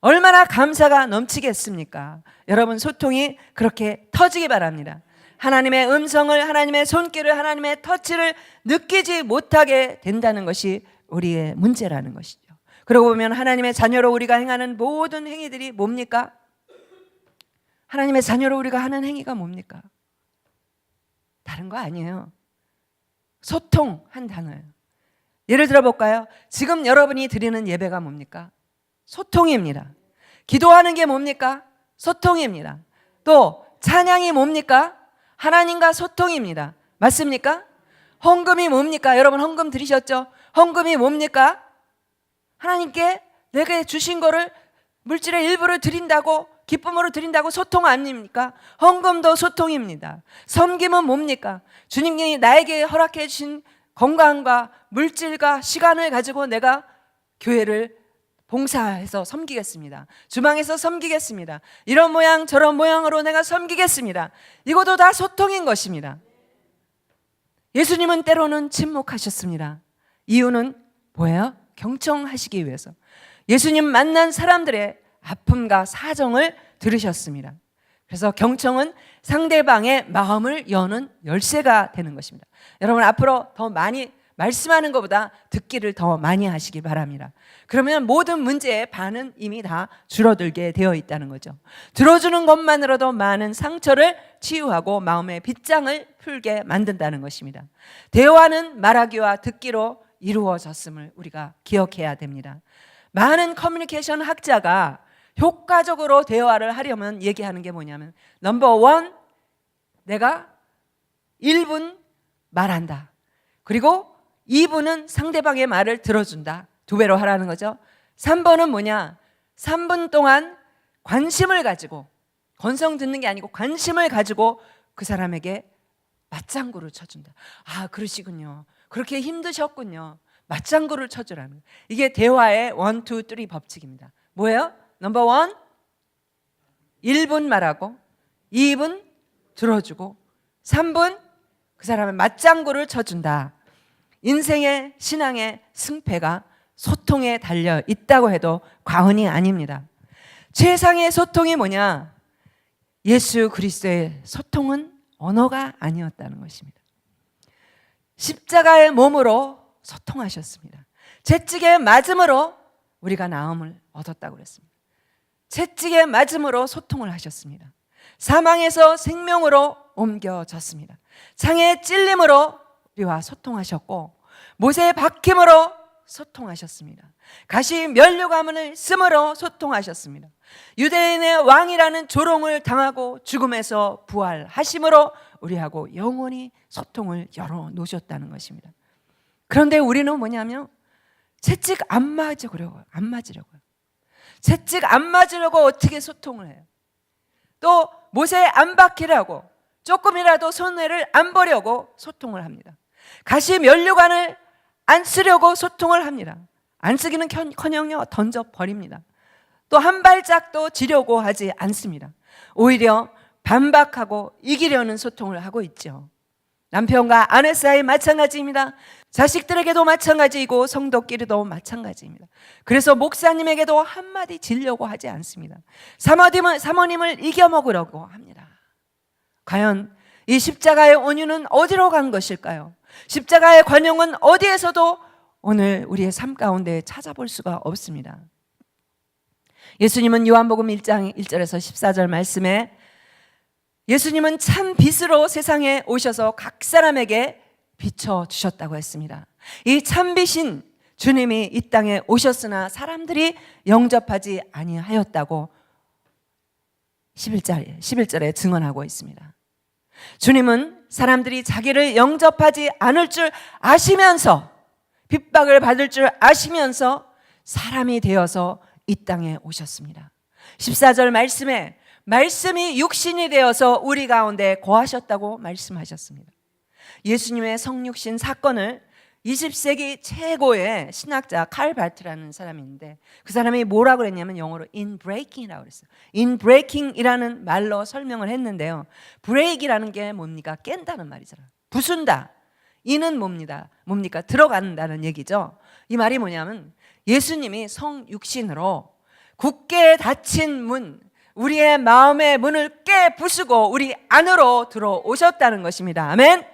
얼마나 감사가 넘치겠습니까? 여러분, 소통이 그렇게 터지기 바랍니다. 하나님의 음성을, 하나님의 손길을, 하나님의 터치를 느끼지 못하게 된다는 것이 우리의 문제라는 것이죠. 그러고 보면 하나님의 자녀로 우리가 행하는 모든 행위들이 뭡니까? 하나님의 자녀로 우리가 하는 행위가 뭡니까? 다른 거 아니에요. 소통 한 단어예요. 예를 들어 볼까요? 지금 여러분이 드리는 예배가 뭡니까? 소통입니다. 기도하는 게 뭡니까? 소통입니다. 또 찬양이 뭡니까? 하나님과 소통입니다. 맞습니까? 헌금이 뭡니까? 여러분 헌금 드리셨죠? 헌금이 뭡니까? 하나님께 내게 주신 거를 물질의 일부를 드린다고, 기쁨으로 드린다고 소통 아닙니까? 헌금도 소통입니다. 섬김은 뭡니까? 주님이 나에게 허락해 주신 건강과 물질과 시간을 가지고 내가 교회를 봉사해서 섬기겠습니다. 주방에서 섬기겠습니다. 이런 모양 저런 모양으로 내가 섬기겠습니다. 이것도 다 소통인 것입니다. 예수님은 때로는 침묵하셨습니다. 이유는 뭐예요? 경청하시기 위해서. 예수님 만난 사람들의 아픔과 사정을 들으셨습니다. 그래서 경청은 상대방의 마음을 여는 열쇠가 되는 것입니다. 여러분, 앞으로 더 많이 말씀하는 것보다 듣기를 더 많이 하시기 바랍니다. 그러면 모든 문제의 반은 이미 다 줄어들게 되어 있다는 거죠. 들어주는 것만으로도 많은 상처를 치유하고 마음의 빗장을 풀게 만든다는 것입니다. 대화는 말하기와 듣기로 이루어졌음을 우리가 기억해야 됩니다. 많은 커뮤니케이션 학자가 효과적으로 대화를 하려면 얘기하는 게 뭐냐면, 넘버 원, 내가 1분 말한다. 그리고 2분은 상대방의 말을 들어준다. 2배로 하라는 거죠. 3번은 뭐냐? 3분 동안 관심을 가지고, 건성 듣는 게 아니고 관심을 가지고 그 사람에게 맞장구를 쳐준다. 아, 그러시군요. 그렇게 힘드셨군요. 맞장구를 쳐주라는 거예요. 이게 대화의 1, 2, 3 법칙입니다. 뭐예요? 넘버 원, 1분 말하고, 2분 들어주고, 3분 그 사람의 맞장구를 쳐준다. 인생의, 신앙의 승패가 소통에 달려 있다고 해도 과언이 아닙니다. 최상의 소통이 뭐냐? 예수 그리스도의 소통은 언어가 아니었다는 것입니다. 십자가의 몸으로 소통하셨습니다. 채찍에 맞음으로 우리가 나음을 얻었다고 그랬습니다. 채찍에 맞음으로 소통을 하셨습니다. 사망에서 생명으로 옮겨졌습니다. 창에 찔림으로 우리와 소통하셨고, 못에 박힘으로 소통하셨습니다. 가시 면류 가문을 쓰므로 소통하셨습니다. 유대인의 왕이라는 조롱을 당하고 죽음에서 부활하심으로 우리하고 영원히 소통을 열어놓으셨다는 것입니다. 그런데 우리는 뭐냐면 채찍 안 맞으려고요. 채찍 안 맞으려고 어떻게 소통을 해요? 또 못에 안 박히려고, 조금이라도 손해를 안 보려고 소통을 합니다. 가시 면류관을 안 쓰려고 소통을 합니다. 안 쓰기는 커녕 던져버립니다. 또 한 발짝도 지려고 하지 않습니다. 오히려 반박하고 이기려는 소통을 하고 있죠. 남편과 아내 사이 마찬가지입니다. 자식들에게도 마찬가지이고 성도끼리도 마찬가지입니다. 그래서 목사님에게도 한마디 지려고 하지 않습니다. 사모님을 이겨먹으려고 합니다. 과연 이 십자가의 온유는 어디로 간 것일까요? 십자가의 관용은 어디에서도 오늘 우리의 삶 가운데 찾아볼 수가 없습니다. 예수님은 요한복음 1장 1절에서 14절 말씀에 예수님은 참 빛으로 세상에 오셔서 각 사람에게 비춰주셨다고 했습니다. 이 참빛인 주님이 이 땅에 오셨으나 사람들이 영접하지 아니하였다고 11절에 증언하고 있습니다. 주님은 사람들이 자기를 영접하지 않을 줄 아시면서, 핍박을 받을 줄 아시면서 사람이 되어서 이 땅에 오셨습니다. 14절 말씀에 말씀이 육신이 되어서 우리 가운데 거하셨다고 말씀하셨습니다. 예수님의 성육신 사건을 20세기 최고의 신학자 칼 바르트라는 사람이 있는데, 그 사람이 뭐라고 그랬냐면 영어로 inbreaking이라고 그랬어요. inbreaking이라는 말로 설명을 했는데요, break이라는 게 뭡니까? 깬다는 말이잖아요. 부순다. 이는 뭡니까? 들어간다는 얘기죠. 이 말이 뭐냐면 예수님이 성육신으로 굳게 닫힌 문, 우리의 마음의 문을 깨부수고 우리 안으로 들어오셨다는 것입니다. 아멘.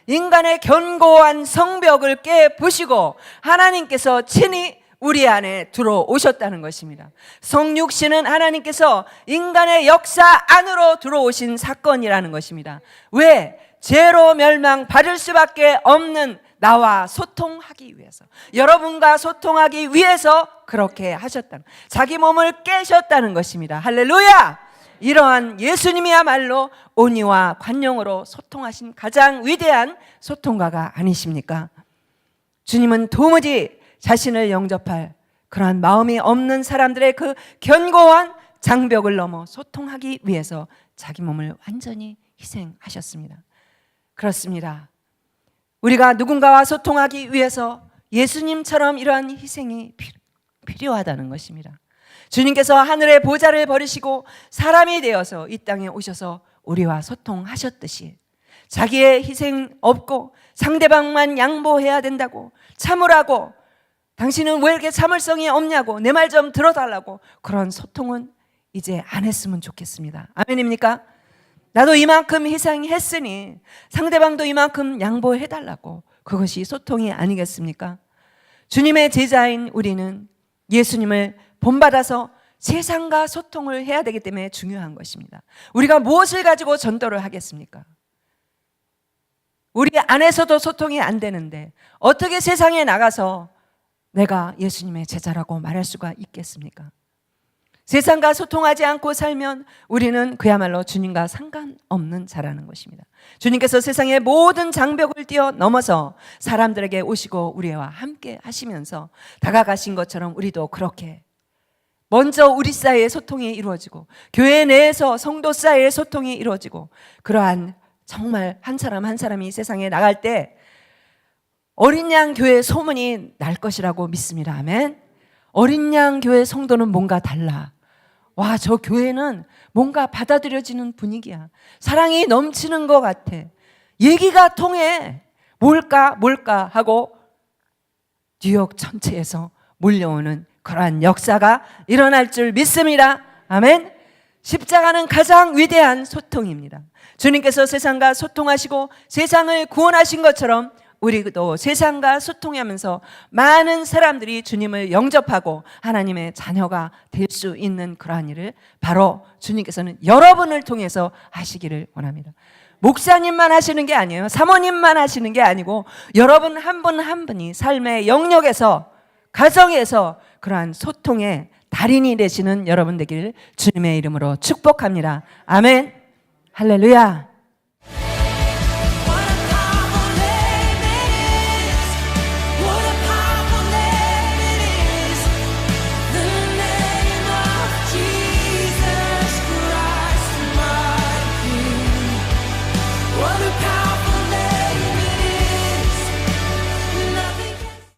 인간의 견고한 성벽을 깨부시고 하나님께서 친히 우리 안에 들어오셨다는 것입니다. 성육신은 하나님께서 인간의 역사 안으로 들어오신 사건이라는 것입니다. 왜? 죄로 멸망받을 수밖에 없는 나와 소통하기 위해서, 여러분과 소통하기 위해서 그렇게 하셨다는, 자기 몸을 깨셨다는 것입니다. 할렐루야! 이러한 예수님이야말로 온유와 관용으로 소통하신 가장 위대한 소통가가 아니십니까? 주님은 도무지 자신을 영접할 그러한 마음이 없는 사람들의 그 견고한 장벽을 넘어 소통하기 위해서 자기 몸을 완전히 희생하셨습니다. 그렇습니다. 우리가 누군가와 소통하기 위해서 예수님처럼 이러한 희생이 필요하다는 것입니다. 주님께서 하늘의 보좌를 버리시고 사람이 되어서 이 땅에 오셔서 우리와 소통하셨듯이 자기의 희생 없고 상대방만 양보해야 된다고, 참으라고, 당신은 왜 이렇게 참을성이 없냐고, 내 말 좀 들어달라고, 그런 소통은 이제 안 했으면 좋겠습니다. 아멘입니까? 나도 이만큼 희생했으니 상대방도 이만큼 양보해달라고, 그것이 소통이 아니겠습니까? 주님의 제자인 우리는 예수님을 본받아서 세상과 소통을 해야 되기 때문에 중요한 것입니다. 우리가 무엇을 가지고 전도를 하겠습니까? 우리 안에서도 소통이 안 되는데 어떻게 세상에 나가서 내가 예수님의 제자라고 말할 수가 있겠습니까? 세상과 소통하지 않고 살면 우리는 그야말로 주님과 상관없는 자라는 것입니다. 주님께서 세상의 모든 장벽을 뛰어넘어서 사람들에게 오시고 우리와 함께 하시면서 다가가신 것처럼 우리도 그렇게 먼저 우리 사이에 소통이 이루어지고 교회 내에서 성도 사이에 소통이 이루어지고, 그러한 정말 한 사람 한 사람이 세상에 나갈 때 어린 양 교회 소문이 날 것이라고 믿습니다. 아멘. 어린 양 교회 성도는 뭔가 달라. 와, 저 교회는 뭔가 받아들여지는 분위기야. 사랑이 넘치는 것 같아. 얘기가 통해. 뭘까 하고 뉴욕 전체에서 몰려오는 그러한 역사가 일어날 줄 믿습니다. 아멘. 십자가는 가장 위대한 소통입니다. 주님께서 세상과 소통하시고 세상을 구원하신 것처럼 우리도 세상과 소통하면서 많은 사람들이 주님을 영접하고 하나님의 자녀가 될 수 있는 그러한 일을 바로 주님께서는 여러분을 통해서 하시기를 원합니다. 목사님만 하시는 게 아니에요. 사모님만 하시는 게 아니고 여러분 한 분 한 분이 삶의 영역에서, 가정에서 그러한 소통의 달인이 되시는 여러분 되기를 주님의 이름으로 축복합니다. 아멘. 할렐루야.